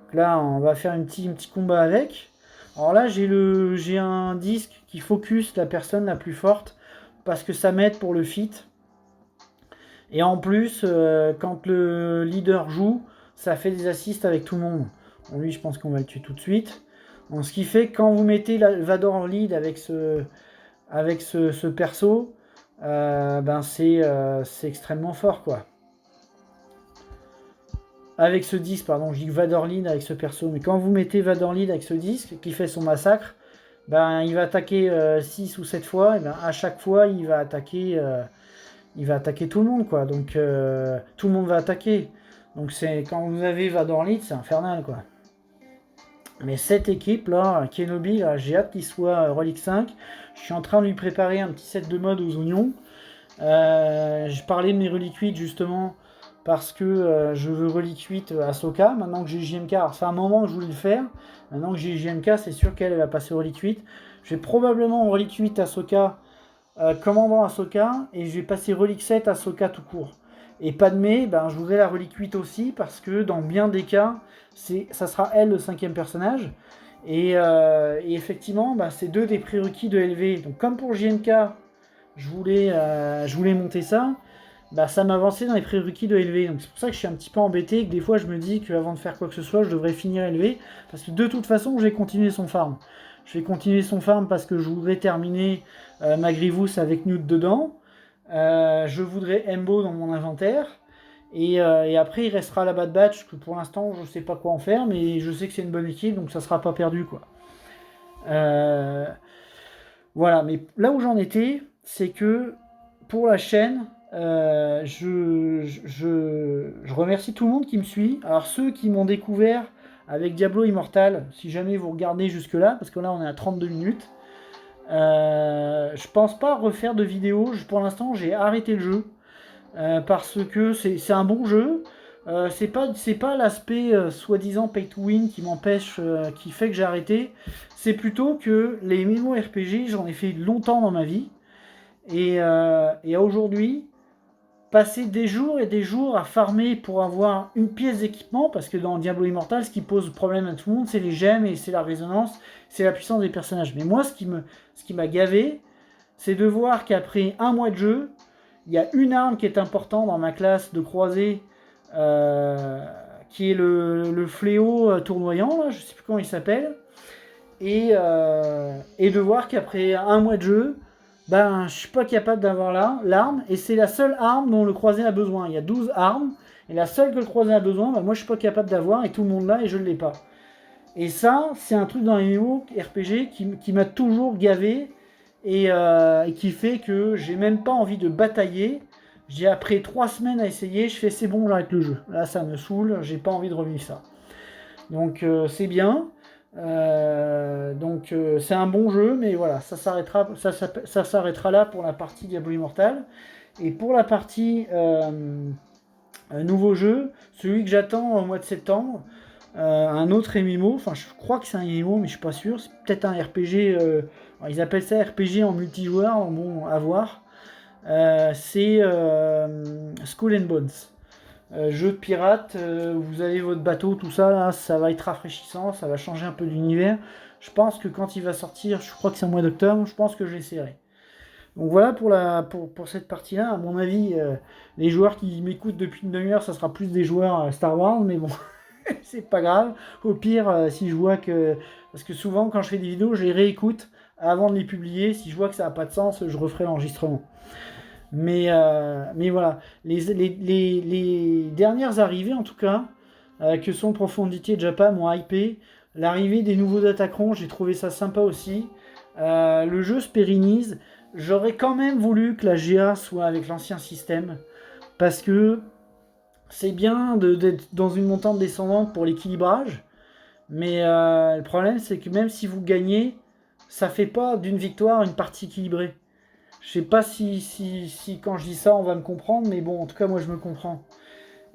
Donc là, on va faire un petit combat avec. Alors là, j'ai un disque qui focus la personne la plus forte, parce que ça m'aide pour le fit. Et en plus, quand le leader joue, ça fait des assists avec tout le monde. Bon, lui, je pense qu'on va le tuer tout de suite. Donc, ce qui fait que quand vous mettez Vador en lead avec ce perso, ben c'est extrêmement fort, quoi. Avec ce disque, pardon, je dis Vador lead avec ce perso, mais quand vous mettez Vador lead avec ce disque qui fait son massacre, ben il va attaquer 6 ou 7 fois, et ben à chaque fois il va attaquer tout le monde, quoi. Donc tout le monde va attaquer. Donc c'est quand vous avez Vador lead, c'est infernal, quoi. Mais cette équipe là, Kenobi, là, j'ai hâte qu'il soit Relic 5. Je suis en train de lui préparer un petit set de mode aux oignons. Je parlais de mes reliques justement parce que je veux relique 8 Ahsoka. Maintenant que j'ai JMK, alors c'est un moment que je voulais le faire. Maintenant que j'ai JMK, c'est sûr qu'elle va passer relique 8. Je vais probablement en relique 8 Ahsoka, commandant Ahsoka, et je vais passer relique 7 Ahsoka tout court. Et Padmé, ben, je voudrais la relique 8 aussi, parce que dans bien des cas, ça sera elle le 5e personnage. Et effectivement, ben, c'est 2 des prérequis de LV. Donc comme pour JMK, je voulais monter ça, bah ça m'avançait dans les prérequis de LV. Donc c'est pour ça que je suis un petit peu embêté, que des fois je me dis qu'avant de faire quoi que ce soit, je devrais finir LV, parce que de toute façon, je vais continuer son farm. Je vais continuer son farm parce que je voudrais terminer ma Grievous avec Newt dedans. Je voudrais Embo dans mon inventaire. Et après, il restera la Bad Batch, que pour l'instant, je sais pas quoi en faire, mais je sais que c'est une bonne équipe, donc ça sera pas perdu, quoi. Voilà, mais là où j'en étais, c'est que pour la chaîne, je remercie tout le monde qui me suit. Alors ceux qui m'ont découvert avec Diablo Immortal, si jamais vous regardez jusque-là, parce que là on est à 32 minutes, je pense pas refaire de vidéos. Pour l'instant, j'ai arrêté le jeu, parce que c'est un bon jeu. C'est pas l'aspect soi-disant pay to win qui m'empêche, qui fait que j'ai arrêté. C'est plutôt que les MMORPG, j'en ai fait longtemps dans ma vie. Et aujourd'hui, passer des jours et des jours à farmer pour avoir une pièce d'équipement, parce que dans Diablo Immortal, ce qui pose problème à tout le monde, c'est les gemmes et c'est la résonance, c'est la puissance des personnages. Mais moi, ce qui m'a gavé, c'est de voir qu'après un mois de jeu, il y a une arme qui est importante dans ma classe de croisée, qui est le fléau tournoyant, là, je sais plus comment il s'appelle, et de voir qu'après un mois de jeu, ben, je suis pas capable d'avoir l'arme, et c'est la seule arme dont le croisé a besoin. Il y a 12 armes, et la seule que le croisé a besoin, ben, moi je suis pas capable d'avoir, et tout le monde l'a, et je ne l'ai pas. Et ça, c'est un truc dans les MMORPG qui m'a toujours gavé, et qui fait que j'ai même pas envie de batailler. J'ai après 3 semaines à essayer, je fais c'est bon, j'arrête le jeu. Là, ça me saoule, j'ai pas envie de revivre ça. Donc c'est bien. Donc c'est un bon jeu, mais voilà, ça s'arrêtera là pour la partie Diablo Immortal. Et pour la partie nouveau jeu, celui que j'attends au mois de septembre, un autre MMO, enfin je crois que c'est un MMO, mais je suis pas sûr, c'est peut-être un RPG, ils appellent ça RPG en multijoueur, bon, à voir. C'est Skull and Bones. Jeu de pirate, vous avez votre bateau, tout ça, là, ça va être rafraîchissant, ça va changer un peu d'univers. Je pense que quand il va sortir, je crois que c'est au mois d'octobre, je pense que je l'essaierai. Donc voilà pour cette partie-là. À mon avis, les joueurs qui m'écoutent depuis une demi-heure, ça sera plus des joueurs Star Wars, mais bon. C'est pas grave. Au pire, si je vois que... Parce que souvent, quand je fais des vidéos, je les réécoute avant de les publier. Si je vois que ça n'a pas de sens, je referai l'enregistrement. Mais voilà. Les dernières arrivées, en tout cas, que sont Profondity et Japan, m'ont hypé. L'arrivée des nouveaux Datacron, j'ai trouvé ça sympa aussi. Le jeu se pérennise. J'aurais quand même voulu que la GA soit avec l'ancien système. Parce que c'est bien d'être dans une montante descendante pour l'équilibrage. Mais le problème, c'est que même si vous gagnez, ça fait pas d'une victoire une partie équilibrée. Je sais pas si quand je dis ça, on va me comprendre, mais bon, en tout cas, moi, je me comprends.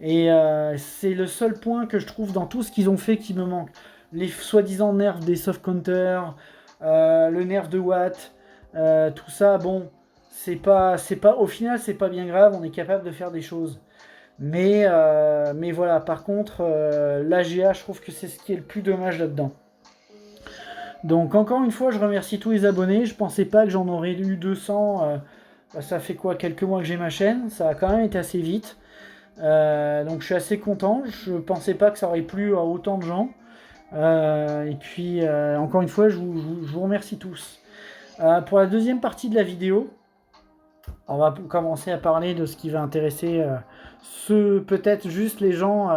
Et c'est le seul point que je trouve dans tout ce qu'ils ont fait qui me manque. Les soi-disant nerfs des soft counters, le nerf de Watt, tout ça, bon, au final, c'est pas bien grave, on est capable de faire des choses. Mais voilà, par contre, l'AGA, je trouve que c'est ce qui est le plus dommage là-dedans. Donc encore une fois, je remercie tous les abonnés. Je pensais pas que j'en aurais eu 200. Ça fait quoi, quelques mois que j'ai ma chaîne. Ça a quand même été assez vite. Donc je suis assez content. Je pensais pas que ça aurait plu à autant de gens. Et puis encore une fois, je vous remercie tous. Pour la deuxième partie de la vidéo, on va commencer à parler de ce qui va intéresser ceux, peut-être juste les gens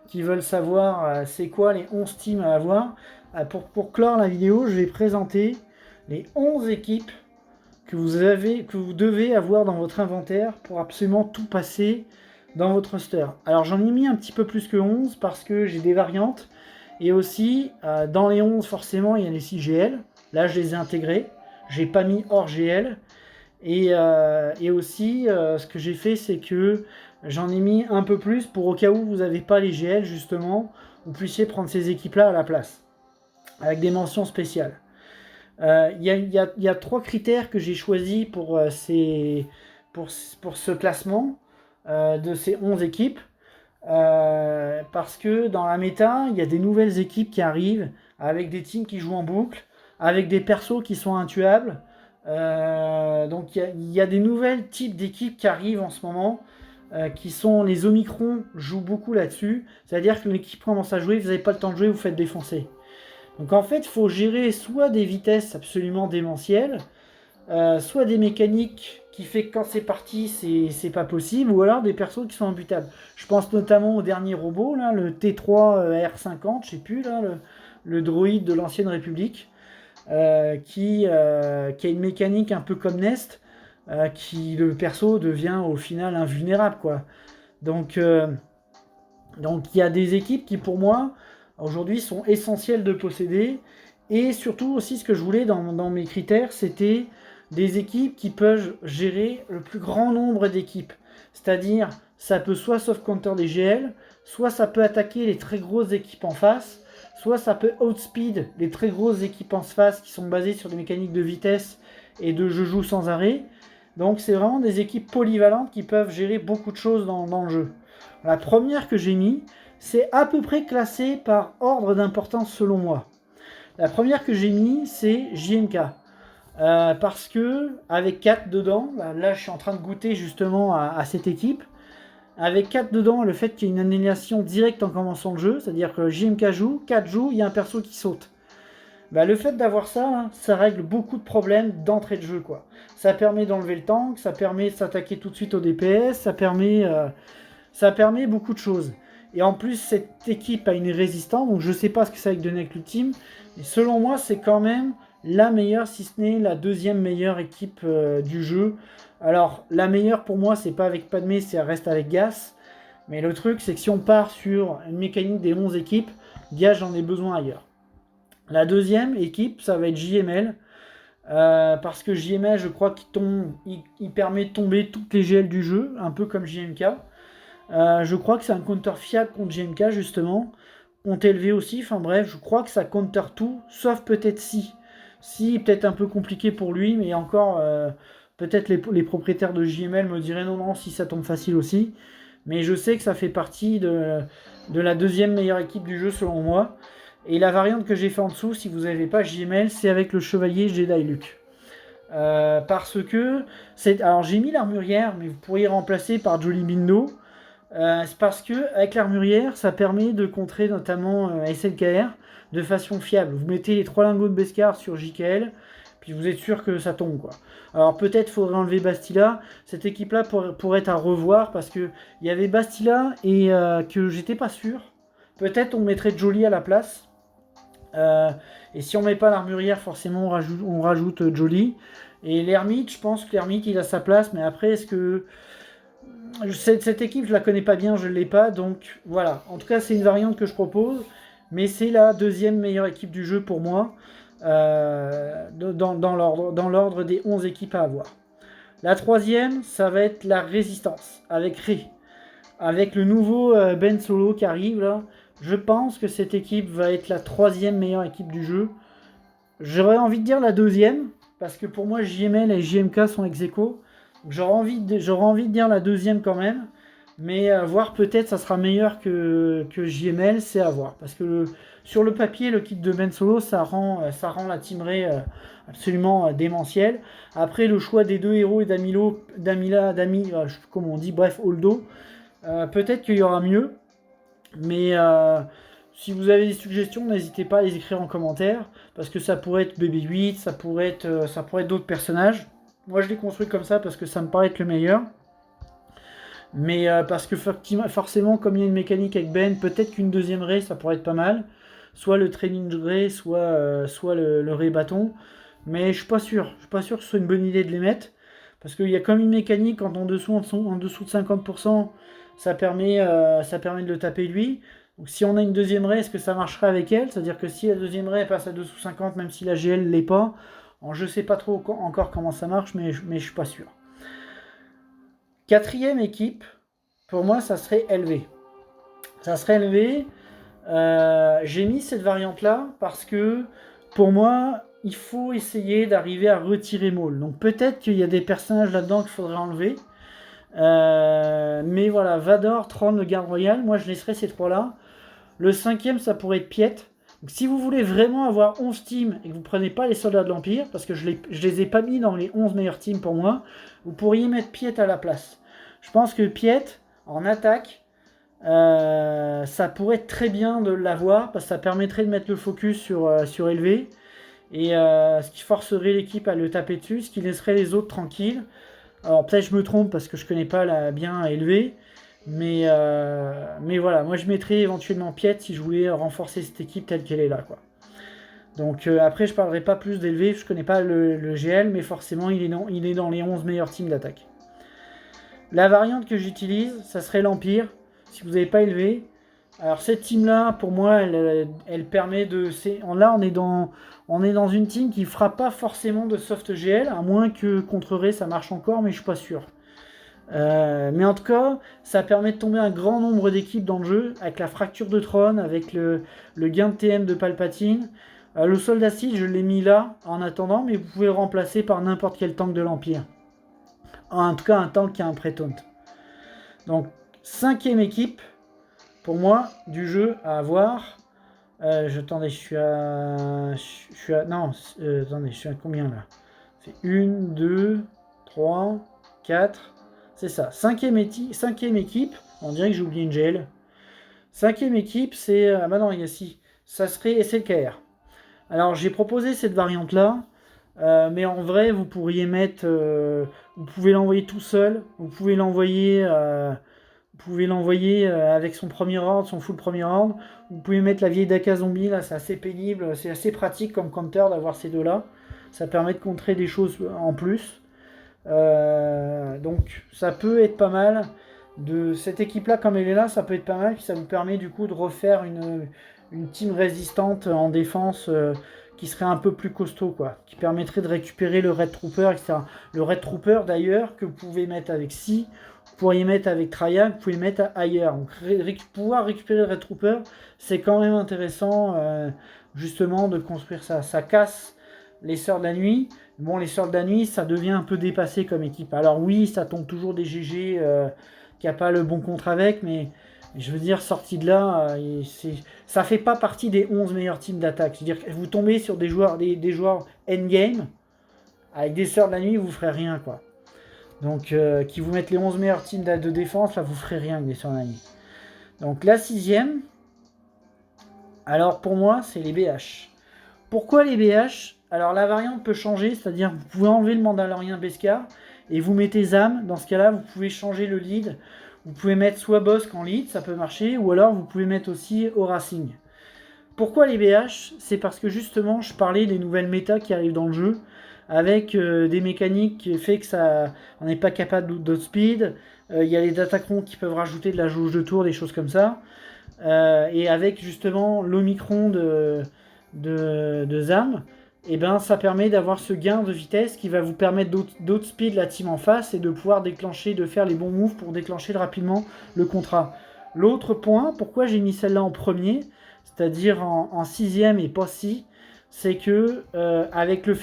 qui veulent savoir c'est quoi les 11 teams à avoir. Pour clore la vidéo, je vais présenter les 11 équipes que vous devez avoir dans votre inventaire pour absolument tout passer dans votre roster. Alors j'en ai mis un petit peu plus que 11 parce que j'ai des variantes. Et aussi, dans les 11, forcément, il y a les 6 GL. Là, je les ai intégrés. J'ai pas mis hors GL. Et aussi, ce que j'ai fait, c'est que j'en ai mis un peu plus pour au cas où vous n'avez pas les GL, justement, vous puissiez prendre ces équipes-là à la place, avec des mentions spéciales. Il y a 3 critères que j'ai choisis pour ce classement de ces 11 équipes. Parce que dans la méta, il y a des nouvelles équipes qui arrivent, avec des teams qui jouent en boucle, avec des persos qui sont intuables. Donc il y a des nouvelles types d'équipes qui arrivent en ce moment, qui sont les Omicron, jouent beaucoup là-dessus. C'est-à-dire que l'équipe commence à jouer, vous n'avez pas le temps de jouer, vous faites défoncer. Donc en fait, il faut gérer soit des vitesses absolument démentielles, soit des mécaniques qui fait que quand c'est parti, c'est pas possible, ou alors des persos qui sont imbutables. Je pense notamment au dernier robot, là, le T3R50, je sais plus, là, le droïde de l'ancienne République, qui a une mécanique un peu comme Nest, qui le perso devient au final invulnérable, quoi. Donc il y a des équipes qui pour moi aujourd'hui sont essentielles de posséder, et surtout aussi ce que je voulais dans mes critères, c'était des équipes qui peuvent gérer le plus grand nombre d'équipes. C'est-à-dire, ça peut soit soft counter des GL, soit ça peut attaquer les très grosses équipes en face, soit ça peut outspeed les très grosses équipes en face qui sont basées sur des mécaniques de vitesse et de je joue sans arrêt. Donc c'est vraiment des équipes polyvalentes qui peuvent gérer beaucoup de choses dans le jeu. La première que j'ai mis, c'est à peu près classé par ordre d'importance selon moi. La première que j'ai mis, c'est JMK. Parce que avec 4 dedans, là je suis en train de goûter justement à cette équipe. Avec 4 dedans, le fait qu'il y ait une annihilation directe en commençant le jeu, c'est-à-dire que JMK joue, 4 joue, il y a un perso qui saute. Le fait d'avoir ça, hein, ça règle beaucoup de problèmes d'entrée de jeu, quoi. Ça permet d'enlever le tank, ça permet de s'attaquer tout de suite au DPS, ça permet beaucoup de choses. Et en plus, cette équipe a une résistance, donc je sais pas ce que ça va donner avec l'ultime, mais selon moi, c'est quand même la meilleure, si ce n'est la deuxième meilleure équipe du jeu. Alors, la meilleure pour moi, c'est pas avec Padmé, c'est reste avec Gas. Mais le truc, c'est que si on part sur une mécanique des 11 équipes, Gas, j'en ai besoin ailleurs. La deuxième équipe, ça va être JML. Parce que JML, je crois qu'il permet de tomber toutes les GL du jeu, un peu comme JMK. Je crois que c'est un counter fiable contre JMK, justement. Contre élevé aussi, enfin bref, je crois que ça counter tout, sauf peut-être si. Si, peut-être un peu compliqué pour lui, mais encore, peut-être les propriétaires de JML me diraient non, si ça tombe facile aussi. Mais je sais que ça fait partie de la deuxième meilleure équipe du jeu selon moi. Et la variante que j'ai fait en dessous, si vous n'avez pas JML, c'est avec le chevalier Jedi Luke. Parce que, alors j'ai mis l'armurière, mais vous pourriez remplacer par Jolly Bindo. C'est parce que avec l'armurière, ça permet de contrer notamment SLKR de façon fiable. Vous mettez les 3 lingots de Beskar sur JKL, puis vous êtes sûr que ça tombe, quoi. Alors peut-être faudrait enlever Bastila. Cette équipe-là pourrait être à revoir parce que il y avait Bastila et que j'étais pas sûr. Peut-être on mettrait Jolie à la place. Et si on met pas l'armurière, forcément on rajoute Jolie. Et l'ermite, je pense que l'ermite il a sa place, mais après est-ce que cette équipe, je la connais pas bien, je l'ai pas, donc voilà. En tout cas, c'est une variante que je propose, mais c'est la deuxième meilleure équipe du jeu pour moi, dans l'ordre des 11 équipes à avoir. La troisième, ça va être la résistance, avec Ré. Avec le nouveau Ben Solo qui arrive là, je pense que cette équipe va être la troisième meilleure équipe du jeu. J'aurais envie de dire la deuxième, parce que pour moi JML et JMK sont ex aequo. J'aurais envie de dire la deuxième quand même, mais voir peut-être ça sera meilleur que JML, c'est à voir. Parce que sur le papier, le kit de Ben Solo, ça rend la Team Ray absolument démentielle. Après, le choix des deux héros et d'Ami, comme on dit, bref, Holdo, peut-être qu'il y aura mieux, mais si vous avez des suggestions, n'hésitez pas à les écrire en commentaire, parce que ça pourrait être BB-8, ça pourrait être d'autres personnages. Moi, je l'ai construit comme ça parce que ça me paraît être le meilleur. Mais parce que forcément, comme il y a une mécanique avec Ben, peut-être qu'une deuxième Ray, ça pourrait être pas mal. Soit le Training Ray, soit le Ray Bâton. Mais je suis pas sûr. Je suis pas sûr que ce soit une bonne idée de les mettre. Parce qu'il y a comme une mécanique quand en dessous de 50%, ça permet de le taper lui. Donc si on a une deuxième Ray, est-ce que ça marchera avec elle? C'est-à-dire que si la deuxième Ray passe à dessous 50, même si la GL l'est pas, je sais pas trop encore comment ça marche, mais je suis pas sûr. Quatrième équipe, pour moi, ça serait LV. Ça serait LV. J'ai mis cette variante-là parce que, pour moi, il faut essayer d'arriver à retirer Maul. Donc peut-être qu'il y a des personnages là-dedans qu'il faudrait enlever. Mais voilà, Vador, Tron, le garde royal, moi je laisserai ces trois-là. Le cinquième, ça pourrait être Piet. Donc, si vous voulez vraiment avoir 11 teams et que vous ne prenez pas les soldats de l'Empire, parce que je les ai pas mis dans les 11 meilleurs teams pour moi, vous pourriez mettre Piet à la place. Je pense que Piet, en attaque, ça pourrait être très bien de l'avoir, parce que ça permettrait de mettre le focus sur LV, et ce qui forcerait l'équipe à le taper dessus, ce qui laisserait les autres tranquilles. Alors peut-être je me trompe parce que je connais pas bien LV, mais voilà, moi je mettrais éventuellement Piet si je voulais renforcer cette équipe telle qu'elle est là, quoi. Donc après je parlerai pas plus d'LV, je connais pas le GL, mais forcément il est dans les 11 meilleurs teams d'attaque. La variante que j'utilise, ça serait l'Empire, si vous n'avez pas LV. Alors cette team là, pour moi, elle permet de... Là on est dans une team qui fera pas forcément de soft GL, à moins que contre Ray ça marche encore, mais je suis pas sûr. Mais en tout cas, ça permet de tomber un grand nombre d'équipes dans le jeu, avec la fracture de Tron, avec le gain de TM de Palpatine. Le soldat Sith, je l'ai mis là, en attendant, mais vous pouvez le remplacer par n'importe quel tank de l'Empire. En tout cas, un tank qui a un pré-taunt. Donc, cinquième équipe, pour moi, du jeu à avoir. Attendez, je suis à... Non, attendez, je suis à combien là? C'est 1, 2, 3, 4... C'est ça, cinquième équipe, on dirait que j'ai oublié une GL. Cinquième équipe, c'est... Ah bah non, il y a si. Ça serait SLKR. Alors j'ai proposé cette variante-là, mais en vrai, vous pourriez mettre... vous pouvez l'envoyer tout seul, vous pouvez l'envoyer avec son premier ordre, son full premier ordre. Vous pouvez mettre la vieille Daka Zombie, là c'est assez pénible, c'est assez pratique comme counter d'avoir ces deux-là. Ça permet de contrer des choses en plus. Donc ça peut être pas mal de cette équipe là comme elle est là, ça peut être pas mal, puis ça vous permet du coup de refaire une team résistante en défense qui serait un peu plus costaud, quoi, qui permettrait de récupérer le Red Trooper, etc. Le Red Trooper d'ailleurs que vous pouvez mettre avec Si, vous pourriez mettre avec Traya, vous pouvez mettre ailleurs. Donc pouvoir récupérer le Red Trooper, c'est quand même intéressant justement de construire ça. Ça casse les Sœurs de la Nuit. Bon, les Sœurs de la Nuit, ça devient un peu dépassé comme équipe. Alors oui, ça tombe toujours des GG qui n'a pas le bon contre avec, mais je veux dire, sorti de là, ça fait pas partie des 11 meilleurs teams d'attaque. Je veux dire, vous tombez sur des joueurs endgame, avec des Sœurs de la Nuit, vous ferez rien, quoi. Donc, qui vous mettent les 11 meilleurs teams de défense, là, vous ferez rien avec des surnanis. Donc, la 6e, alors pour moi, c'est les BH. Pourquoi les BH? Alors, la variante peut changer, c'est-à-dire vous pouvez enlever le Mandalorien Beskar et vous mettez Zam. Dans ce cas-là, vous pouvez changer le lead. Vous pouvez mettre soit Bossk en lead, ça peut marcher, ou alors vous pouvez mettre aussi Racing. Pourquoi les BH? C'est parce que justement, je parlais des nouvelles méta qui arrivent dans le jeu, avec des mécaniques qui fait que ça, on n'est pas capable d'outspeed. Il y a les attaquants qui peuvent rajouter de la jauge de tour, des choses comme ça. Et avec justement l'Omicron de Zam, et ben ça permet d'avoir ce gain de vitesse qui va vous permettre d'outspeed la team en face et de pouvoir déclencher, de faire les bons moves pour déclencher rapidement le contrat. L'autre point, pourquoi j'ai mis celle-là en premier, c'est-à-dire en 6ème et pas si, c'est que avec le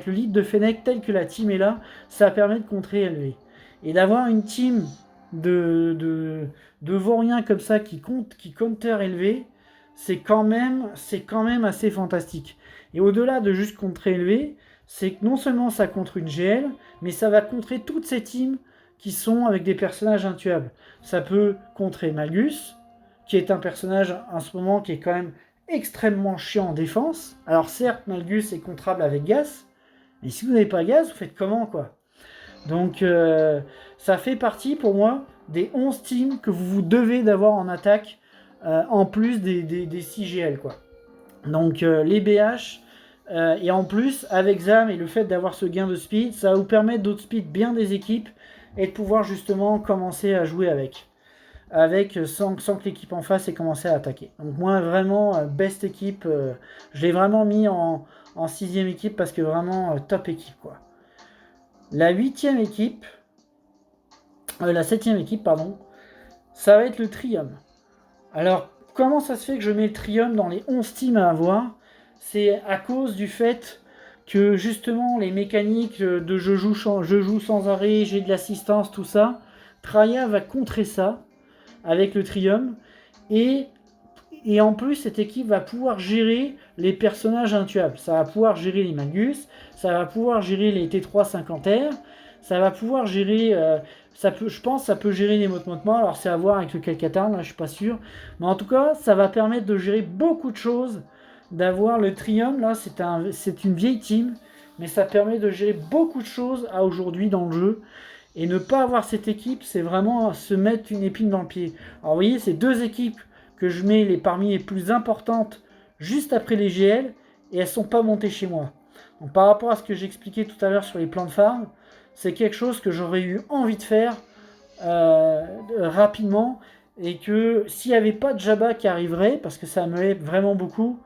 lead de Fennec tel que la team est là, ça permet de contrer LV. Et d'avoir une team de vauriens comme ça qui counter LV, c'est quand même assez fantastique. Et au-delà de juste contrer élevé, c'est que non seulement ça contre une GL, mais ça va contrer toutes ces teams qui sont avec des personnages intuables. Ça peut contrer Malgus, qui est un personnage en ce moment qui est quand même extrêmement chiant en défense. Alors certes, Malgus est contrable avec Gas, mais si vous n'avez pas Gas, vous faites comment, quoi? Donc ça fait partie pour moi des 11 teams que vous devez d'avoir en attaque, en plus des 6 GL, quoi. Donc les BH, et en plus avec Zam et le fait d'avoir ce gain de speed, ça va vous permettre d'outspeed bien des équipes et de pouvoir justement commencer à jouer avec sans que l'équipe en face ait commencé à attaquer. Donc moi vraiment best équipe, je l'ai vraiment mis en 6ème équipe parce que vraiment top équipe, quoi. La 8ème équipe, la 7ème équipe, pardon, ça va être le Trium. Alors, comment ça se fait que je mets le Trium dans les 11 teams à avoir? C'est à cause du fait que justement les mécaniques de je joue sans arrêt, j'ai de l'assistance, tout ça, Traya va contrer ça avec le Trium. Et en plus, cette équipe va pouvoir gérer les personnages intuables. Ça va pouvoir gérer les Magus, ça va pouvoir gérer les T3 50R, ça va pouvoir gérer... je pense que ça peut gérer les motements. Alors c'est à voir avec le Calcatarn, là je suis pas sûr. Mais en tout cas, ça va permettre de gérer beaucoup de choses. D'avoir le Trium, là c'est une vieille team, mais ça permet de gérer beaucoup de choses à aujourd'hui dans le jeu. Et ne pas avoir cette équipe, c'est vraiment se mettre une épine dans le pied. Alors vous voyez, c'est deux équipes que je mets parmi les plus importantes juste après les GL, et elles sont pas montées chez moi. Donc par rapport à ce que j'expliquais tout à l'heure sur les plans de farm, c'est quelque chose que j'aurais eu envie de faire rapidement, et que s'il n'y avait pas de Jabba qui arriverait, parce que ça me aide vraiment beaucoup,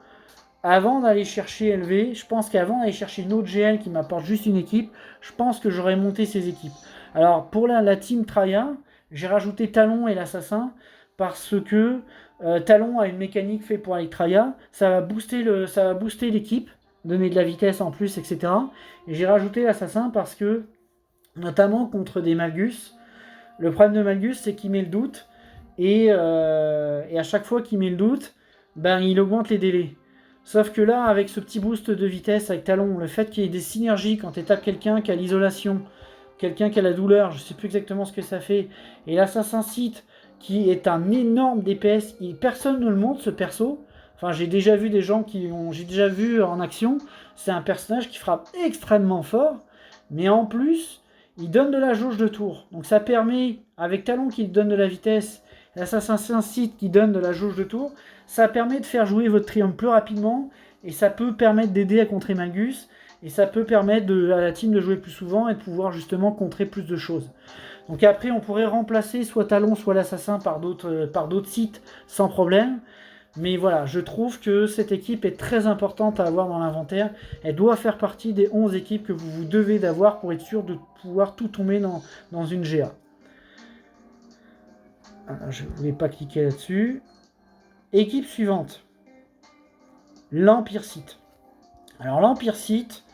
avant d'aller chercher LV, je pense qu'avant d'aller chercher une autre GL qui m'apporte juste une équipe, je pense que j'aurais monté ces équipes. Alors pour la team Traya, j'ai rajouté Talon et l'Assassin, parce que Talon a une mécanique faite pour avec Traya, ça va booster l'équipe, donner de la vitesse en plus, etc. Et j'ai rajouté l'Assassin parce que, notamment contre des Malgus, le problème de Malgus c'est qu'il met le doute, et à chaque fois qu'il met le doute, ben, il augmente les délais. Sauf que là, avec ce petit boost de vitesse avec Talon, le fait qu'il y ait des synergies quand tu tapes quelqu'un qui a l'isolation, quelqu'un qui a la douleur, je sais plus exactement ce que ça fait, et l'Assassin Sith, qui est un énorme DPS, personne ne le montre ce perso. Enfin, j'ai déjà vu des gens j'ai déjà vu en action, c'est un personnage qui frappe extrêmement fort, mais en plus, il donne de la jauge de tour. Donc ça permet, avec Talon qui donne de la vitesse, l'Assassin Sith qui donne de la jauge de tour, ça permet de faire jouer votre Triumph plus rapidement, et ça peut permettre d'aider à contrer Magus, et ça peut permettre à la team de jouer plus souvent et de pouvoir justement contrer plus de choses. Donc après, on pourrait remplacer soit Talon, soit l'Assassin par d'autres sites sans problème. Mais voilà, je trouve que cette équipe est très importante à avoir dans l'inventaire. Elle doit faire partie des 11 équipes que vous devez d'avoir pour être sûr de pouvoir tout tomber dans une GA. Alors, je ne voulais pas cliquer là-dessus. Équipe suivante. L'Empire Sith. Alors l'Empire Sith,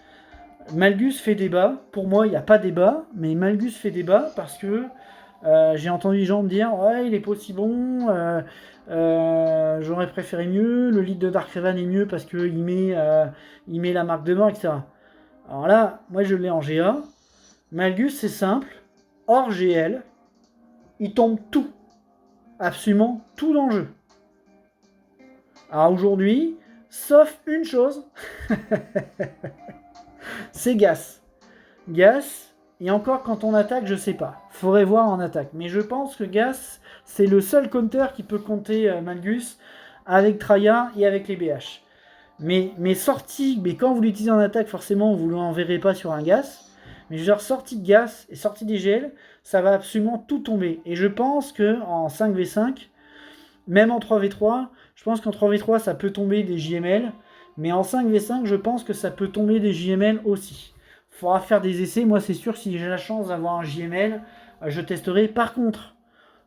Malgus fait débat. Pour moi, il n'y a pas débat, mais Malgus fait débat parce que j'ai entendu les gens me dire « Ouais, il est pas aussi bon, j'aurais préféré mieux, le lead de Dark Revan est mieux parce qu'il met la marque de mort, etc. » Alors là, moi je l'ai en GA. Malgus, c'est simple. hors GL, il tombe tout. Absolument tout dans le jeu. Alors aujourd'hui, sauf une chose, c'est Gas. Gas, et encore quand on attaque, je sais pas. Faudrait voir en attaque. Mais je pense que Gas, c'est le seul counter qui peut compter Malgus avec Traya et avec les BH. Mais sortie, mais quand vous l'utilisez en attaque, forcément, vous ne l'enverrez pas sur un Gas. Mais genre sortie de Gas et sortie des GL, ça va absolument tout tomber. Et je pense que en 5v5, même en 3v3, je pense qu'en 3v3, ça peut tomber des JML. Mais en 5v5, je pense que ça peut tomber des JML aussi. Il faudra faire des essais. Moi, c'est sûr, si j'ai la chance d'avoir un JML, je testerai. Par contre,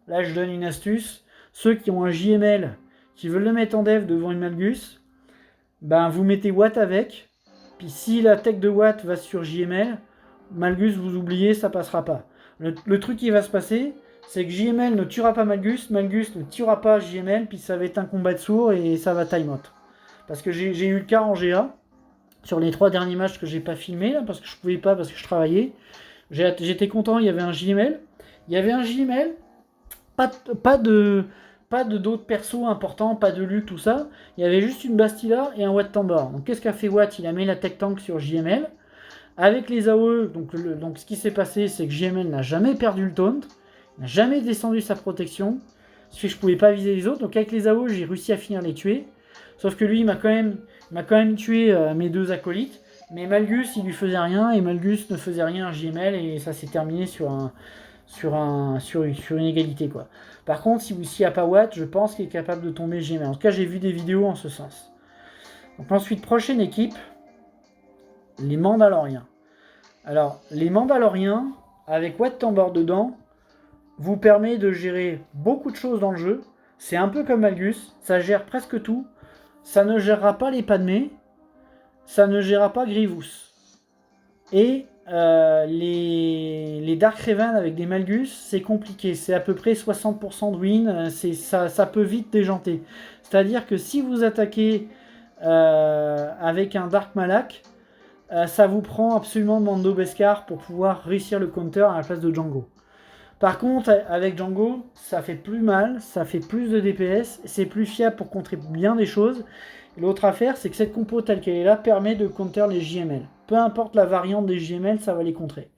là, je donne une astuce. Ceux qui ont un JML, qui veulent le mettre en dev devant une Malgus, ben, vous mettez Watt avec. Puis si la tech de Watt va sur JML, Malgus, vous oubliez, ça passera pas. Le truc qui va se passer, c'est que JML ne tuera pas Malgus, Malgus ne tuera pas JML, puis ça va être un combat de sourds et ça va time out. Parce que j'ai eu le cas en GA, sur les 3 derniers matchs que j'ai pas filmé, là, parce que je pouvais pas, parce que je travaillais. J'étais content, il y avait un JML. Il y avait un JML, pas de d'autres persos importants, pas de Luc, tout ça. Il y avait juste une Bastila et un Watt Tambor. Donc qu'est-ce qu'a fait Watt? Il a mis la tech tank sur JML. Avec les AOE, donc ce qui s'est passé, c'est que JML n'a jamais perdu le taunt, n'a jamais descendu sa protection, ce qui fait que je pouvais pas viser les autres. Donc avec les AOE, j'ai réussi à finir les tuer. Sauf que lui, il m'a quand même tué mes 2 acolytes. Mais Malgus, il lui faisait rien, et Malgus ne faisait rien à JML, et ça s'est terminé sur une égalité, quoi. Par contre, s'il n'y a pas Watt, je pense qu'il est capable de tomber JML. En tout cas, j'ai vu des vidéos en ce sens. Donc ensuite, prochaine équipe, les Mandaloriens. Alors, les Mandaloriens, avec Watt Tambor dedans, vous permet de gérer beaucoup de choses dans le jeu. C'est un peu comme Malgus, ça gère presque tout. Ça ne gérera pas les Padmé, ça ne gérera pas Grievous. Et les Dark Revan avec des Malgus, c'est compliqué. C'est à peu près 60% de win. Ça peut vite déjanter. C'est-à-dire que si vous attaquez avec un Dark Malak, ça vous prend absolument Mando Beskar pour pouvoir réussir le counter à la place de Django. Par contre, avec Django, ça fait plus mal, ça fait plus de DPS, c'est plus fiable pour contrer bien des choses. L'autre affaire, c'est que cette compo telle qu'elle est là permet de counter les JML. Peu importe la variante des JML, ça va les contrer.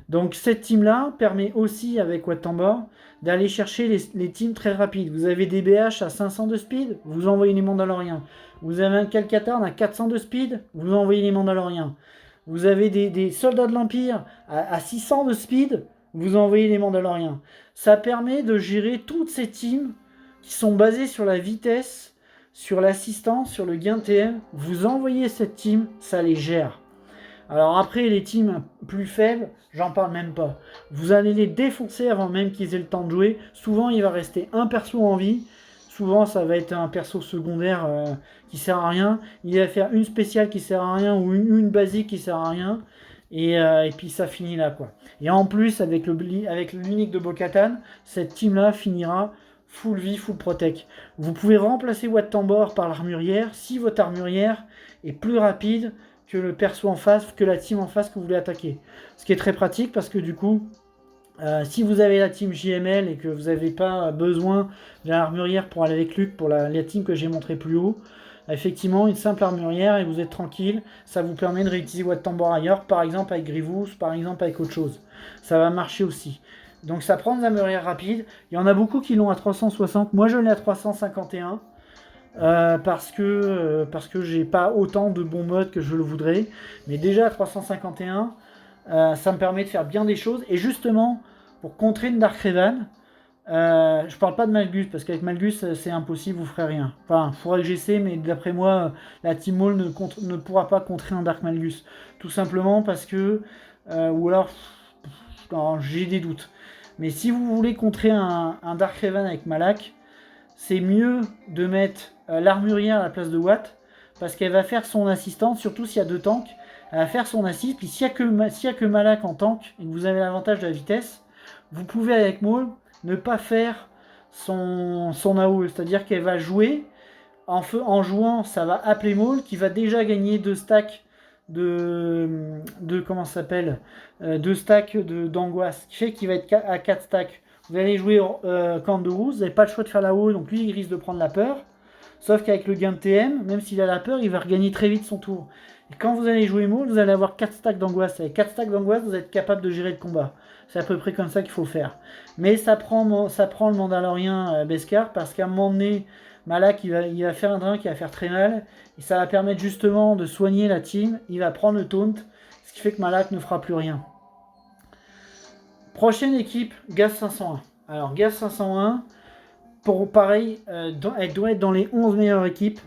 Donc cette team-là permet aussi, avec Watt Tambor, d'aller chercher les teams très rapides. Vous avez des BH à 500 de speed, vous envoyez les Mandaloriens. Vous avez un Calcatarn à 400 de speed, vous envoyez les Mandaloriens. Vous avez des soldats de l'Empire à 600 de speed, vous envoyez les Mandaloriens. Ça permet de gérer toutes ces teams qui sont basées sur la vitesse, sur l'assistance, sur le gain TM. Vous envoyez cette team, ça les gère. Alors après, les teams plus faibles, j'en parle même pas. Vous allez les défoncer avant même qu'ils aient le temps de jouer. Souvent, il va rester un perso en vie. Souvent, ça va être un perso secondaire qui sert à rien. Il va faire une spéciale qui sert à rien ou une basique qui sert à rien. Et puis ça finit là, quoi. Et en plus, avec l'unique de Bo-Katan, cette team-là finira full vie, full protect. Vous pouvez remplacer Watt Tambor par l'armurière si votre armurière est plus rapide que le perso en face, que la team en face que vous voulez attaquer. Ce qui est très pratique parce que du coup, si vous avez la team JML et que vous n'avez pas besoin de l'armurière pour aller avec Luc, pour la team que j'ai montré plus haut, effectivement, une simple armurière et vous êtes tranquille. Ça vous permet de réutiliser Watt Tambor ailleurs, par exemple avec Grievous, par exemple avec autre chose. Ça va marcher aussi. Donc ça prend des armurières rapides. Il y en a beaucoup qui l'ont à 360. Moi, je l'ai à 351. Parce que j'ai pas autant de bons modes que je le voudrais. Mais déjà à 351, ça me permet de faire bien des choses. Et justement, pour contrer une Dark Revan, je parle pas de Malgus, parce qu'avec Malgus, c'est impossible, vous ferez rien. Enfin, il faudra que j'essaie, mais d'après moi, la Team Maul ne pourra pas contrer un Dark Malgus. Tout simplement parce que... ou alors, j'ai des doutes. Mais si vous voulez contrer un Dark Revan avec Malak, c'est mieux de mettre l'armurière à la place de Watt, parce qu'elle va faire son assistante, surtout s'il y a 2 tanks, elle va faire son assist, puis s'il n'y a que Malak en tank, et que vous avez l'avantage de la vitesse, vous pouvez avec Maul ne pas faire son AOE, c'est-à-dire qu'elle va jouer, en jouant, ça va appeler Maul, qui va déjà gagner 2 stacks comment ça s'appelle, de stack d'angoisse, qui fait qu'il va être à 4 stacks. Vous allez jouer camp de Rousse, vous n'avez pas le choix de faire la haut, donc lui il risque de prendre la peur. Sauf qu'avec le gain de TM, même s'il a la peur, il va regagner très vite son tour. Et quand vous allez jouer Maul, vous allez avoir 4 stacks d'angoisse. Avec 4 stacks d'angoisse, vous êtes capable de gérer le combat. C'est à peu près comme ça qu'il faut faire. Mais ça prend le Mandalorien Beskar, parce qu'à un moment donné, Malak il va faire un drain qui va faire très mal. Et ça va permettre justement de soigner la team. Il va prendre le taunt, ce qui fait que Malak ne fera plus rien. Prochaine équipe, Gaz 501. Alors Gaz 501, pareil, elle doit être dans les 11 meilleures équipes.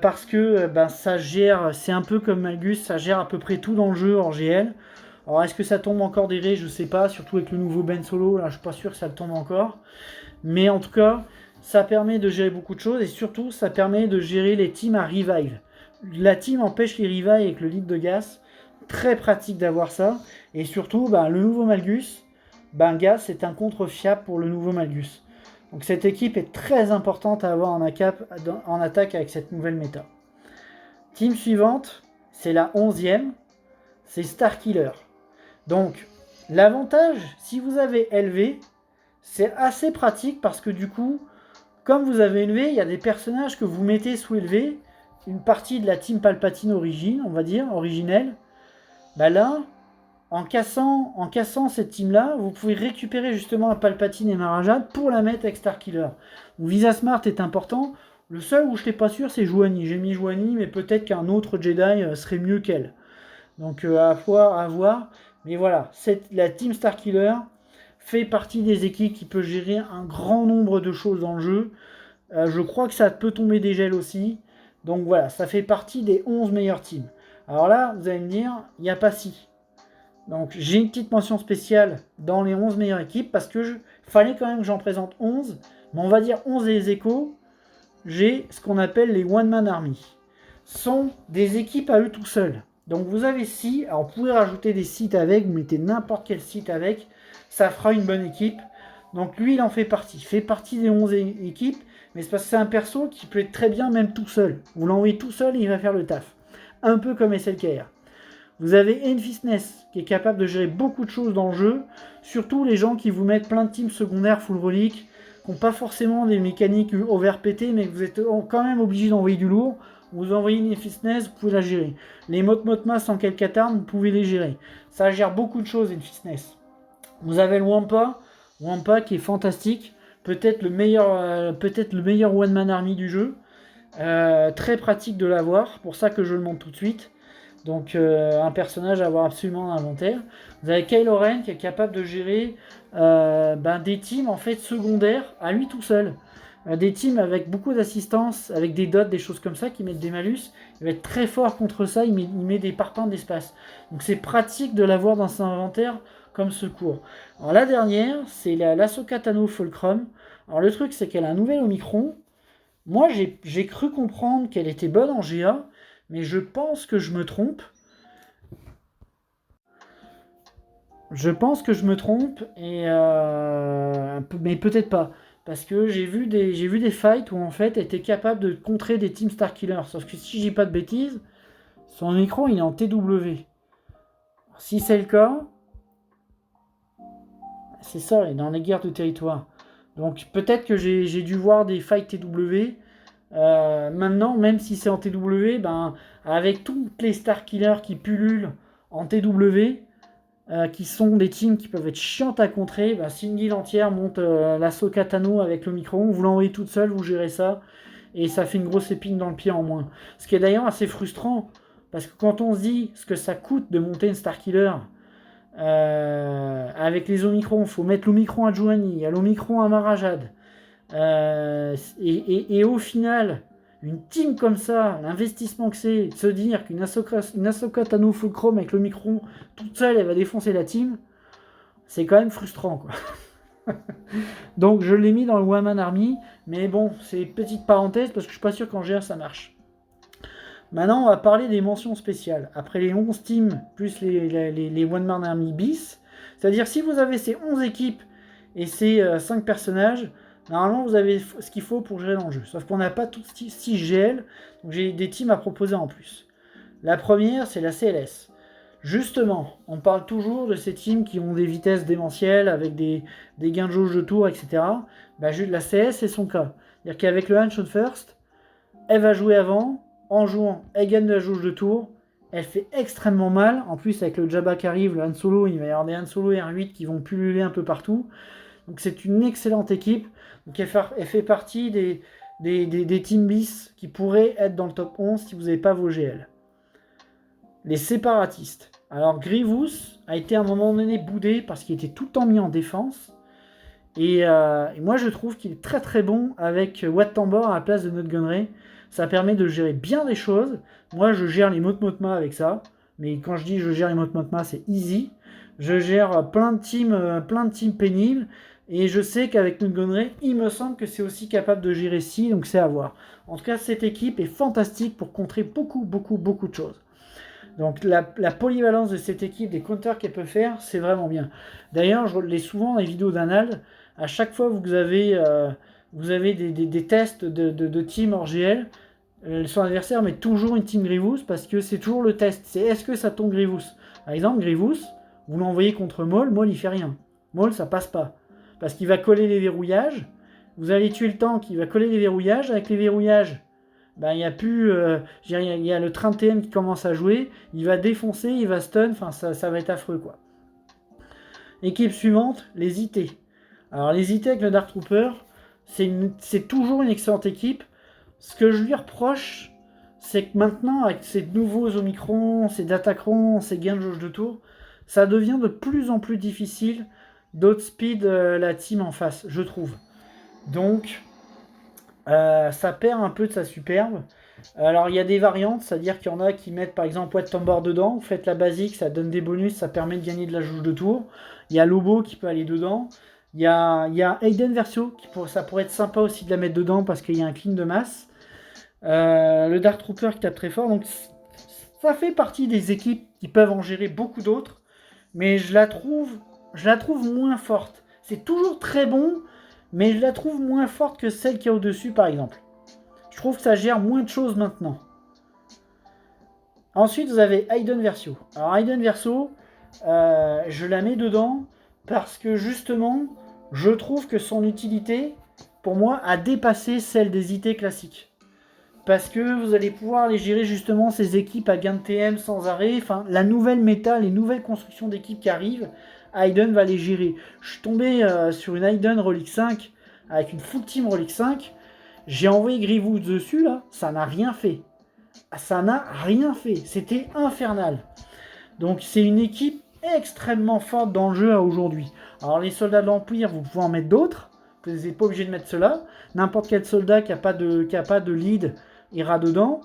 Parce que ça gère, c'est un peu comme Malgus, ça gère à peu près tout dans le jeu en GL. Alors est-ce que ça tombe encore des raids, je sais pas, surtout avec le nouveau Ben Solo, là je suis pas sûr que ça le tombe encore. Mais en tout cas, ça permet de gérer beaucoup de choses et surtout ça permet de gérer les teams à revive. La team empêche les revive avec le lead de Gas, très pratique d'avoir ça. Et surtout, le nouveau Malgus, Gas c'est un contre fiable pour le nouveau Malgus. Donc cette équipe est très importante à avoir en attaque avec cette nouvelle méta. Team suivante, c'est la 11e, c'est Starkiller. Donc l'avantage, si vous avez LV, c'est assez pratique parce que du coup, comme vous avez LV, il y a des personnages que vous mettez sous LV, une partie de la team Palpatine originelle. Là, en cassant cette team-là, vous pouvez récupérer justement la Palpatine et Marajad pour la mettre avec Starkiller. Donc Visa Smart est important. Le seul où je n'étais pas sûr, c'est Jouani. J'ai mis Jouani, mais peut-être qu'un autre Jedi serait mieux qu'elle. Donc à voir. Mais voilà, la team Starkiller fait partie des équipes qui peut gérer un grand nombre de choses dans le jeu. Je crois que ça peut tomber des gels aussi. Donc voilà, ça fait partie des 11 meilleures teams. Alors là, vous allez me dire, il n'y a pas si. Donc j'ai une petite mention spéciale dans les 11 meilleures équipes parce que fallait quand même que j'en présente 11. Mais on va dire 11 et les échos. J'ai ce qu'on appelle les One Man Army. Ce sont des équipes à eux tout seuls. Donc vous avez si, alors vous pouvez rajouter des sites avec, vous mettez n'importe quel site avec, ça fera une bonne équipe. Donc lui il en fait partie. Il fait partie des 11 équipes, mais c'est parce que c'est un perso qui peut être très bien même tout seul. Vous l'envoyez tout seul et il va faire le taf. Un peu comme SLKR. Vous avez Enfistness qui est capable de gérer beaucoup de choses dans le jeu, surtout les gens qui vous mettent plein de teams secondaires full relique, qui n'ont pas forcément des mécaniques overpétées, mais que vous êtes quand même obligé d'envoyer du lourd. Vous envoyez une Enfistness, vous pouvez la gérer. Les Motmas en Kelkatarn, vous pouvez les gérer. Ça gère beaucoup de choses, Enfistness. Vous avez le Wampa qui est fantastique, peut-être le meilleur One Man Army du jeu. Très pratique de l'avoir, pour ça que je le montre tout de suite. Donc un personnage à avoir absolument en inventaire. Vous avez Kylo Ren qui est capable de gérer des teams en fait secondaires à lui tout seul. Des teams avec beaucoup d'assistance, avec des dots, des choses comme ça qui mettent des malus. Il va être très fort contre ça, il met des parpaings d'espace. Donc c'est pratique de l'avoir dans son inventaire comme secours. Alors la dernière, c'est l'Ahsoka Tano Fulcrum. Alors le truc c'est qu'elle a un nouvel Omicron. Moi j'ai cru comprendre qu'elle était bonne en GA. Mais je pense que je me trompe. Mais peut-être pas. Parce que j'ai vu des fights où en fait elle était capable de contrer des Team Starkiller. Sauf que si je dis pas de bêtises, son micro il est en TW. Si c'est le cas, c'est ça, il est dans les guerres de territoire. Donc peut-être que j'ai dû voir des fights TW. Maintenant, même si c'est en TW, avec toutes les Starkillers qui pullulent en TW, qui sont des teams qui peuvent être chiantes à contrer, si une guilde entière monte l'Ahsoka Tano avec le micro, vous l'envoyez toute seule, vous gérez ça, et ça fait une grosse épine dans le pied en moins. Ce qui est d'ailleurs assez frustrant, parce que quand on se dit ce que ça coûte de monter une Starkiller, avec les Omicrons, il faut mettre l'Omicron à Jouani, il y a l'Omicron à Marajad, et au final, une team comme ça, l'investissement que c'est, de se dire qu'une Ahsoka Tano Fulcrum avec le micron toute seule, elle va défoncer la team, c'est quand même frustrant, quoi. Donc je l'ai mis dans le One Man Army, mais bon, c'est une petite parenthèse parce que je suis pas sûr qu'en GR ça marche. Maintenant, on va parler des mentions spéciales. Après les 11 teams, plus les One Man Army bis, c'est-à-dire si vous avez ces 11 équipes et ces 5 personnages, normalement, vous avez ce qu'il faut pour gérer dans le jeu. Sauf qu'on n'a pas tout 6 GL, donc j'ai des teams à proposer en plus. La première, c'est la CLS. Justement, on parle toujours de ces teams qui ont des vitesses démentielles avec des gains de jauge de tour, etc. Bah, la CS, c'est son cas. C'est-à-dire qu'avec le Hand First, elle va jouer avant. En jouant, elle gagne de la jauge de tour. Elle fait extrêmement mal. En plus, avec le Jabba qui arrive, le Han Solo, il va y avoir des Han Solo et R8 qui vont pulluler un peu partout. Donc c'est une excellente équipe. Donc elle fait partie des Team Bis qui pourraient être dans le top 11 si vous n'avez pas vos GL. Les séparatistes. Alors Grievous a été à un moment donné boudé parce qu'il était tout le temps mis en défense. Et moi je trouve qu'il est très très bon avec Wat Tambor à la place de Not Gunray. Ça permet de gérer bien des choses. Moi je gère les Motmotma avec ça. Mais quand je dis je gère les Motmotma, c'est easy. Je gère plein de teams pénibles. Et je sais qu'avec Not Gunray, il me semble que c'est aussi capable de gérer ci, donc c'est à voir. En tout cas, cette équipe est fantastique pour contrer beaucoup de choses. Donc la polyvalence de cette équipe, des counters qu'elle peut faire, c'est vraiment bien. D'ailleurs, je l'ai souvent dans les vidéos d'Anald. À chaque fois que vous avez des tests de team hors GL, son adversaire met toujours une team Grievous parce que c'est toujours le test. C'est est-ce que ça tombe Grievous. Par exemple, Grievous, vous l'envoyez contre Maul, Maul il fait rien. Maul ça passe pas. Parce qu'il va coller les verrouillages. Vous allez tuer le tank, il va coller les verrouillages. Avec les verrouillages, ben, il y a plus, il y a le train de TM qui commence à jouer. Il va défoncer, il va stun. Enfin, ça va être affreux quoi. Équipe suivante, les IT. Alors les IT avec le Dark Trooper, c'est toujours une excellente équipe. Ce que je lui reproche, c'est que maintenant, avec ces nouveaux Omicron, ces Datacron, ces gains de jauge de tour, ça devient de plus en plus difficile d'outspeed la team en face, je trouve. Donc, ça perd un peu de sa superbe. Alors, il y a des variantes, c'est-à-dire qu'il y en a qui mettent par exemple Wat Tambor dedans. Vous faites la basique, ça donne des bonus, ça permet de gagner de la jauge de tour. Il y a Lobo qui peut aller dedans. Il y a Aiden Versio, ça pourrait être sympa aussi de la mettre dedans parce qu'il y a un clean de masse. Le Dark Trooper qui tape très fort. Donc, ça fait partie des équipes qui peuvent en gérer beaucoup d'autres. Mais je la trouve moins forte. C'est toujours très bon, mais je la trouve moins forte que celle qui est au-dessus, par exemple. Je trouve que ça gère moins de choses maintenant. Ensuite, vous avez Aiden Versio. Alors, Aiden Versio, je la mets dedans parce que justement, je trouve que son utilité, pour moi, a dépassé celle des IT classiques. Parce que vous allez pouvoir aller gérer justement ces équipes à gain de TM sans arrêt. Enfin, la nouvelle méta, les nouvelles constructions d'équipes qui arrivent, Aiden va les gérer. Je suis tombé sur une Aiden Relic 5 avec une full team Relic 5. J'ai envoyé Grievous dessus, là. Ça n'a rien fait. Ça n'a rien fait. C'était infernal. Donc, c'est une équipe extrêmement forte dans le jeu à aujourd'hui. Alors, les soldats de l'Empire, vous pouvez en mettre d'autres. Vous n'êtes pas obligé de mettre cela. N'importe quel soldat qui n'a pas de lead ira dedans,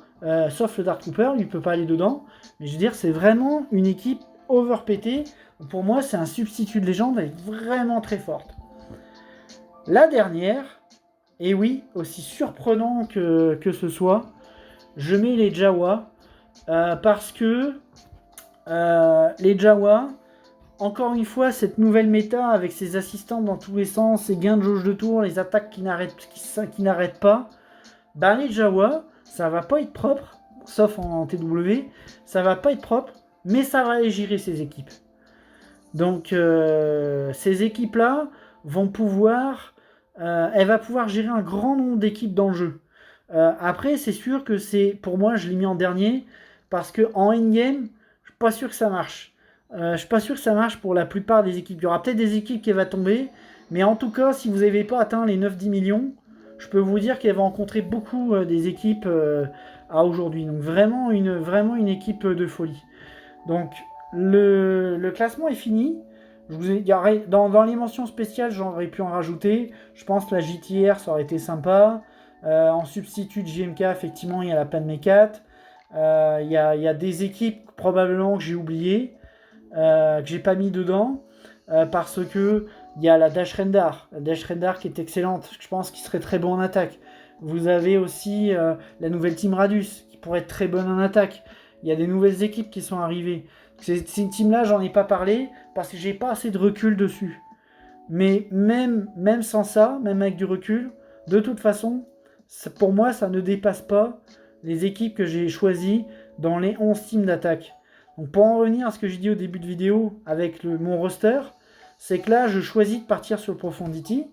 sauf le Dark Trooper, il ne peut pas aller dedans. Mais je veux dire, c'est vraiment une équipe overpétée. Pour moi, c'est un substitut de légende, elle est vraiment très forte. La dernière, et oui, aussi surprenant que ce soit, je mets les Jawa, parce que les Jawa, encore une fois, cette nouvelle méta avec ses assistants dans tous les sens, ses gains de jauge de tour, les attaques qui n'arrêtent pas, ben les Jawa, ça va pas être propre, sauf en TW, ça va pas être propre, mais ça va aller gérer ces équipes. Donc ces équipes-là vont pouvoir, elle va pouvoir gérer un grand nombre d'équipes dans le jeu. Après, c'est sûr que pour moi, je l'ai mis en dernier, parce que en endgame, je suis pas sûr que ça marche. Je suis pas sûr que ça marche pour la plupart des équipes. Il y aura peut-être des équipes qui vont tomber, mais en tout cas, si vous n'avez pas atteint les 9-10 millions, je peux vous dire qu'elle va rencontrer beaucoup des équipes à aujourd'hui. Donc vraiment une équipe de folie. Donc le classement est fini. Dans les mentions spéciales, j'aurais pu en rajouter. Je pense que la JTR, ça aurait été sympa. En substitut de JMK, effectivement, il y a la Padmé 4. Il y a des équipes probablement que j'ai oubliées, que j'ai pas mis dedans, parce que il y a la Dash Rendar qui est excellente, je pense qu'il serait très bon en attaque. Vous avez aussi la nouvelle Team Radius qui pourrait être très bonne en attaque. Il y a des nouvelles équipes qui sont arrivées. Ces teams-là, j'en ai pas parlé parce que j'ai pas assez de recul dessus. Mais même sans ça, même avec du recul, de toute façon, pour moi, ça ne dépasse pas les équipes que j'ai choisies dans les 11 teams d'attaque. Donc pour en revenir à ce que j'ai dit au début de vidéo avec mon roster, c'est que là, je choisis de partir sur le Profondity.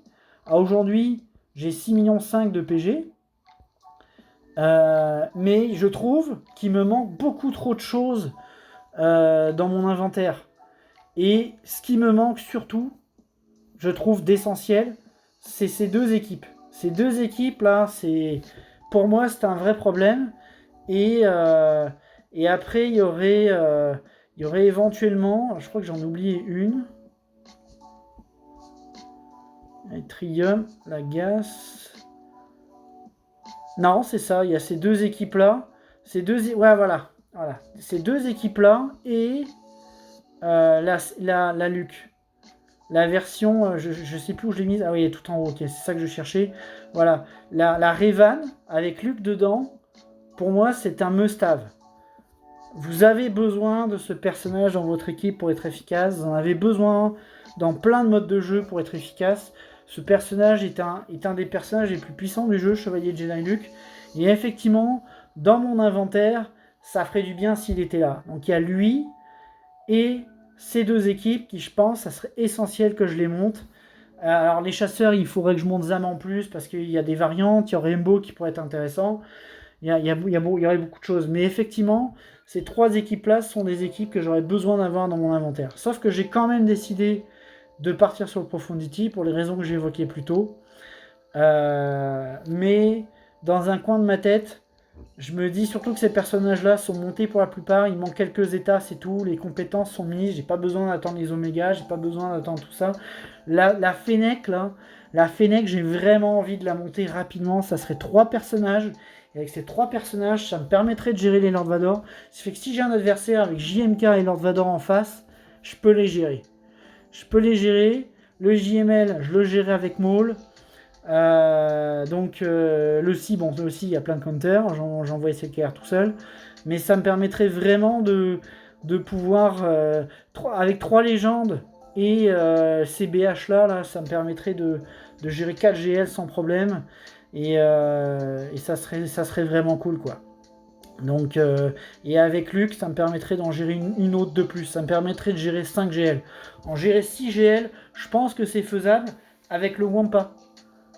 Aujourd'hui, j'ai 6,5 millions de PG. Mais je trouve qu'il me manque beaucoup trop de choses dans mon inventaire. Et ce qui me manque surtout, je trouve d'essentiel, c'est ces deux équipes. Ces deux équipes-là, pour moi, c'est un vrai problème. Et après, il y aurait éventuellement, je crois que j'en oublié une. Trium, la Gas. Non, c'est ça, il y a ces deux équipes-là. Ouais, voilà. Ces deux équipes-là et la Luc. La version, je sais plus où je l'ai mise. Ah oui, elle est tout en haut, ok, c'est ça que je cherchais. Voilà, la Revan avec Luc dedans, pour moi, c'est un must-have. Vous avez besoin de ce personnage dans votre équipe pour être efficace. Vous en avez besoin dans plein de modes de jeu pour être efficace. Ce personnage est un des personnages les plus puissants du jeu, Chevalier Jedi Luke. Et effectivement, dans mon inventaire, ça ferait du bien s'il était là. Donc il y a lui et ces deux équipes qui, je pense, ça serait essentiel que je les monte. Alors les chasseurs, il faudrait que je monte Zam en plus parce qu'il y a des variantes. Il y aurait Embo qui pourrait être intéressant. Il y aurait beaucoup de choses. Mais effectivement, ces trois équipes-là sont des équipes que j'aurais besoin d'avoir dans mon inventaire. Sauf que j'ai quand même décidé de partir sur le Profondity pour les raisons que j'ai évoquées plus tôt. Mais dans un coin de ma tête, je me dis surtout que ces personnages-là sont montés pour la plupart. Il manque quelques états, c'est tout. Les compétences sont mises. J'ai pas besoin d'attendre les Oméga. J'ai pas besoin d'attendre tout ça. La Fennec, là, j'ai vraiment envie de la monter rapidement. Ça serait 3 personnages. Et avec ces 3 personnages, ça me permettrait de gérer les Lord Vador. Ça fait que si j'ai un adversaire avec JMK et Lord Vador en face, je peux les gérer. Le JML, je le gérerai avec Maul. Le C, il y a plein de counters. J'envoie SLKR tout seul. Mais ça me permettrait vraiment de pouvoir, avec 3 légendes et ces BH là, ça me permettrait de gérer 4 GL sans problème. Et ça serait vraiment cool, quoi. Donc, et avec Luc, ça me permettrait d'en gérer une autre de plus. Ça me permettrait de gérer 5 GL. En gérer 6 GL, je pense que c'est faisable avec le Wampa.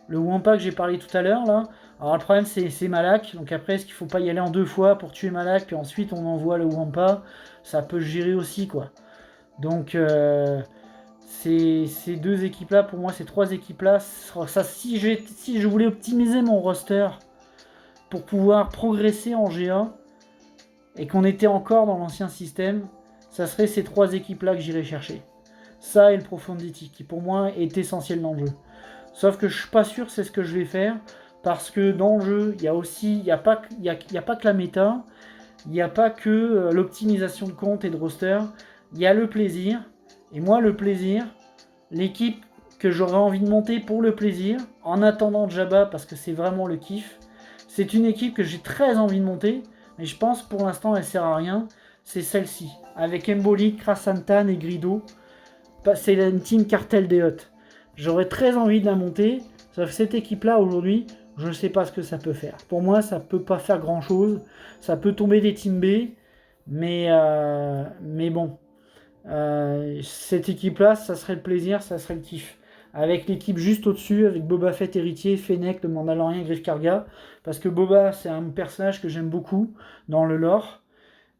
Le Wampa que j'ai parlé tout à l'heure, là. Alors, le problème, c'est Malak. Donc, après, est-ce qu'il faut pas y aller en 2 fois pour tuer Malak, puis ensuite on envoie le Wampa? Ça peut gérer aussi, quoi. Donc, ces deux équipes-là, pour moi, ces 3 équipes-là, ça, si je voulais optimiser mon roster pour pouvoir progresser en GA et qu'on était encore dans l'ancien système, ça serait ces 3 équipes-là que j'irais chercher. Ça et le Profondity, qui pour moi est essentiel dans le jeu. Sauf que je suis pas sûr que c'est ce que je vais faire, parce que dans le jeu, il n'y a pas que la méta, il n'y a pas que l'optimisation de compte et de roster, il y a le plaisir. Et moi, le plaisir, l'équipe que j'aurais envie de monter pour le plaisir, en attendant Jabba, parce que c'est vraiment le kiff, c'est une équipe que j'ai très envie de monter, mais je pense pour l'instant elle sert à rien, c'est celle-ci, avec Emboli, Krasantan et Grido. C'est une team Cartel des Huttes. J'aurais très envie de la monter, sauf que cette équipe-là aujourd'hui, je ne sais pas ce que ça peut faire. Pour moi, ça peut pas faire grand-chose, ça peut tomber des team B, mais bon. Cette équipe-là, ça serait le plaisir, ça serait le kiff. Avec l'équipe juste au-dessus, avec Boba Fett héritier, Fennec, le Mandalorien, Griff Karga, parce que Boba, c'est un personnage que j'aime beaucoup dans le lore.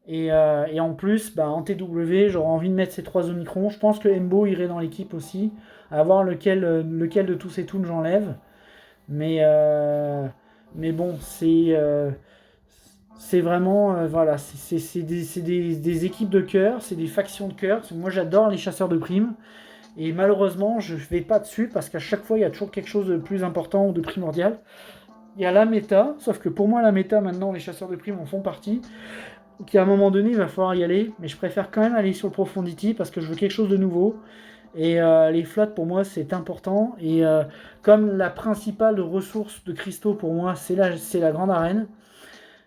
Et en plus, en TW, j'aurais envie de mettre ces 3 Omicrons. Je pense que Embo irait dans l'équipe aussi, à voir lequel de tous ces toons j'enlève. Mais bon, c'est vraiment, voilà, c'est des équipes de cœur, c'est des factions de cœur. Moi, j'adore les chasseurs de primes. Et malheureusement, je ne vais pas dessus parce qu'à chaque fois, il y a toujours quelque chose de plus important ou de primordial. Il y a la méta, sauf que pour moi, la méta, maintenant, les chasseurs de primes en font partie. Donc, à un moment donné, il va falloir y aller. Mais je préfère quand même aller sur le Profondity parce que je veux quelque chose de nouveau. Et les flottes, pour moi, c'est important. Et comme la principale ressource de cristaux, pour moi, c'est la grande arène.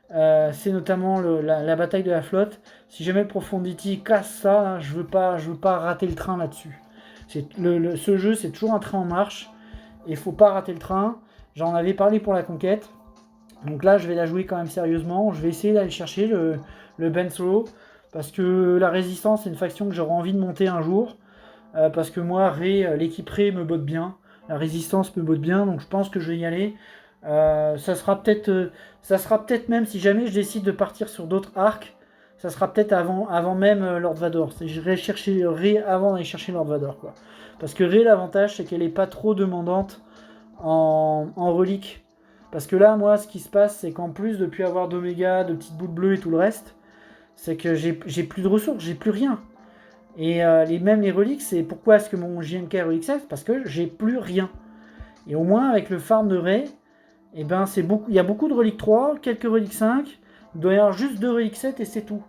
C'est notamment la bataille de la flotte. Si jamais le Profondity casse ça, je veux pas rater le train là-dessus. Ce jeu, c'est toujours un train en marche. Et il faut pas rater le train. J'en avais parlé pour la conquête. Donc là, je vais la jouer quand même sérieusement. Je vais essayer d'aller chercher le Ben Solo. Parce que la Résistance, c'est une faction que j'aurais envie de monter un jour. Parce que moi, l'équipe Rey me botte bien. La Résistance me botte bien. Donc je pense que je vais y aller. Ça sera peut-être même, si jamais je décide de partir sur d'autres arcs, ça sera peut-être avant même Lord Vador. Je vais chercher Rey avant d'aller chercher Lord Vador, quoi. Parce que Rey, l'avantage, c'est qu'elle est pas trop demandante en reliques. Parce que là, moi, ce qui se passe, c'est qu'en plus de plus avoir d'oméga, de petites boules bleues et tout le reste, c'est que j'ai plus de ressources, j'ai plus rien. Et même les reliques, c'est pourquoi est-ce que mon JMK est relique 7? Parce que j'ai plus rien. Et au moins, avec le farm de Rey, eh ben, il y a beaucoup de reliques 3, quelques reliques 5, il doit y avoir juste 2 reliques 7 et c'est tout.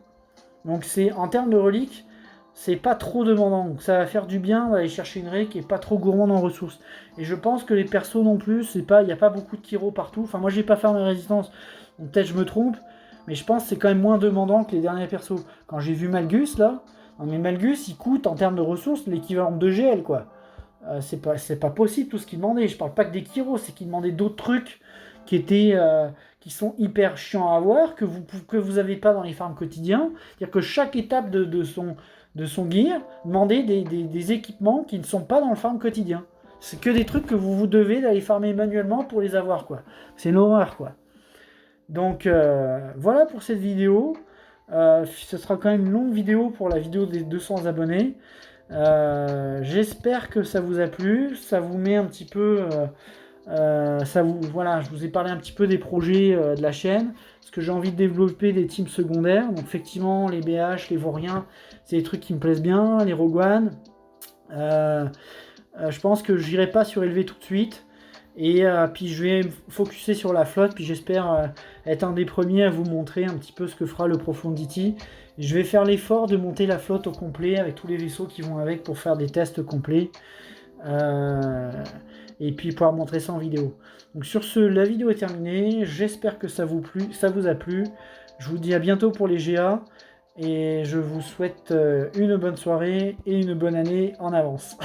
Donc en termes de reliques, c'est pas trop demandant. Donc ça va faire du bien d'aller chercher une Rey qui est pas trop gourmande en ressources. Et je pense que les persos non plus, il n'y a pas beaucoup de Kiro partout. Enfin, moi j'ai pas fait mes résistances, donc peut-être je me trompe, mais je pense que c'est quand même moins demandant que les derniers persos. Quand j'ai vu Malgus là, non mais Malgus il coûte en termes de ressources l'équivalent de 2 GL quoi. C'est pas possible tout ce qu'il demandait. Je parle pas que des Kiro, c'est qu'il demandait d'autres trucs qui sont hyper chiants à avoir, que vous avez pas dans les farms quotidiens. C'est-à-dire que chaque étape de son gear demandait des équipements qui ne sont pas dans le farm quotidien. C'est que des trucs que vous devez d'aller farmer manuellement pour les avoir, quoi. C'est une horreur, quoi. Donc, voilà pour cette vidéo. Ce sera quand même une longue vidéo pour la vidéo des 200 abonnés. J'espère que ça vous a plu. Ça vous met un petit peu... voilà, je vous ai parlé un petit peu des projets de la chaîne, parce que j'ai envie de développer des teams secondaires. Donc effectivement, les BH, les Vauriens, c'est des trucs qui me plaisent bien, les Rogue One. Je pense que je n'irai pas surélever tout de suite. Et puis je vais me focuser sur la flotte, puis j'espère être un des premiers à vous montrer un petit peu ce que fera le Profundity. Je vais faire l'effort de monter la flotte au complet avec tous les vaisseaux qui vont avec pour faire des tests complets. Et puis pouvoir montrer ça en vidéo. Donc sur ce, la vidéo est terminée. J'espère que ça vous a plu. Je vous dis à bientôt pour les GA. Et je vous souhaite une bonne soirée et une bonne année en avance.